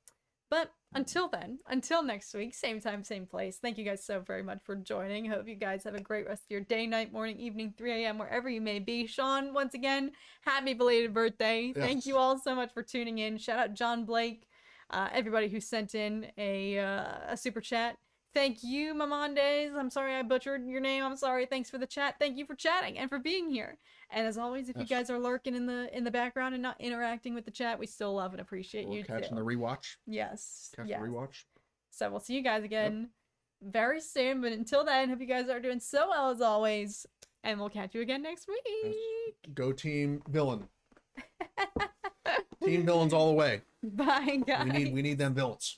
Speaker 1: But until then, until next week, same time, same place. Thank you guys so very much for joining. Hope you guys have a great rest of your day, night, morning, evening, 3 a.m., wherever you may be. Sean, once again, happy belated birthday.
Speaker 2: Yes.
Speaker 1: Thank you all so much for tuning in. Shout out John Blake, everybody who sent in a super chat. Thank you, Mamondes. I'm sorry I butchered your name. I'm sorry. Thanks for the chat. Thank you for chatting and for being here. And as always, if you guys are lurking in the background and not interacting with the chat, we still love and appreciate you
Speaker 2: Catching
Speaker 1: too.
Speaker 2: the rewatch.
Speaker 1: Yes.
Speaker 2: Catch
Speaker 1: Yes.
Speaker 2: the rewatch.
Speaker 1: So we'll see you guys again very soon. But until then, hope you guys are doing so well as always. And we'll catch you again next week.
Speaker 2: Yes. Go Team Villain. Team Villains all the way.
Speaker 1: Bye, guys.
Speaker 2: We need them villains.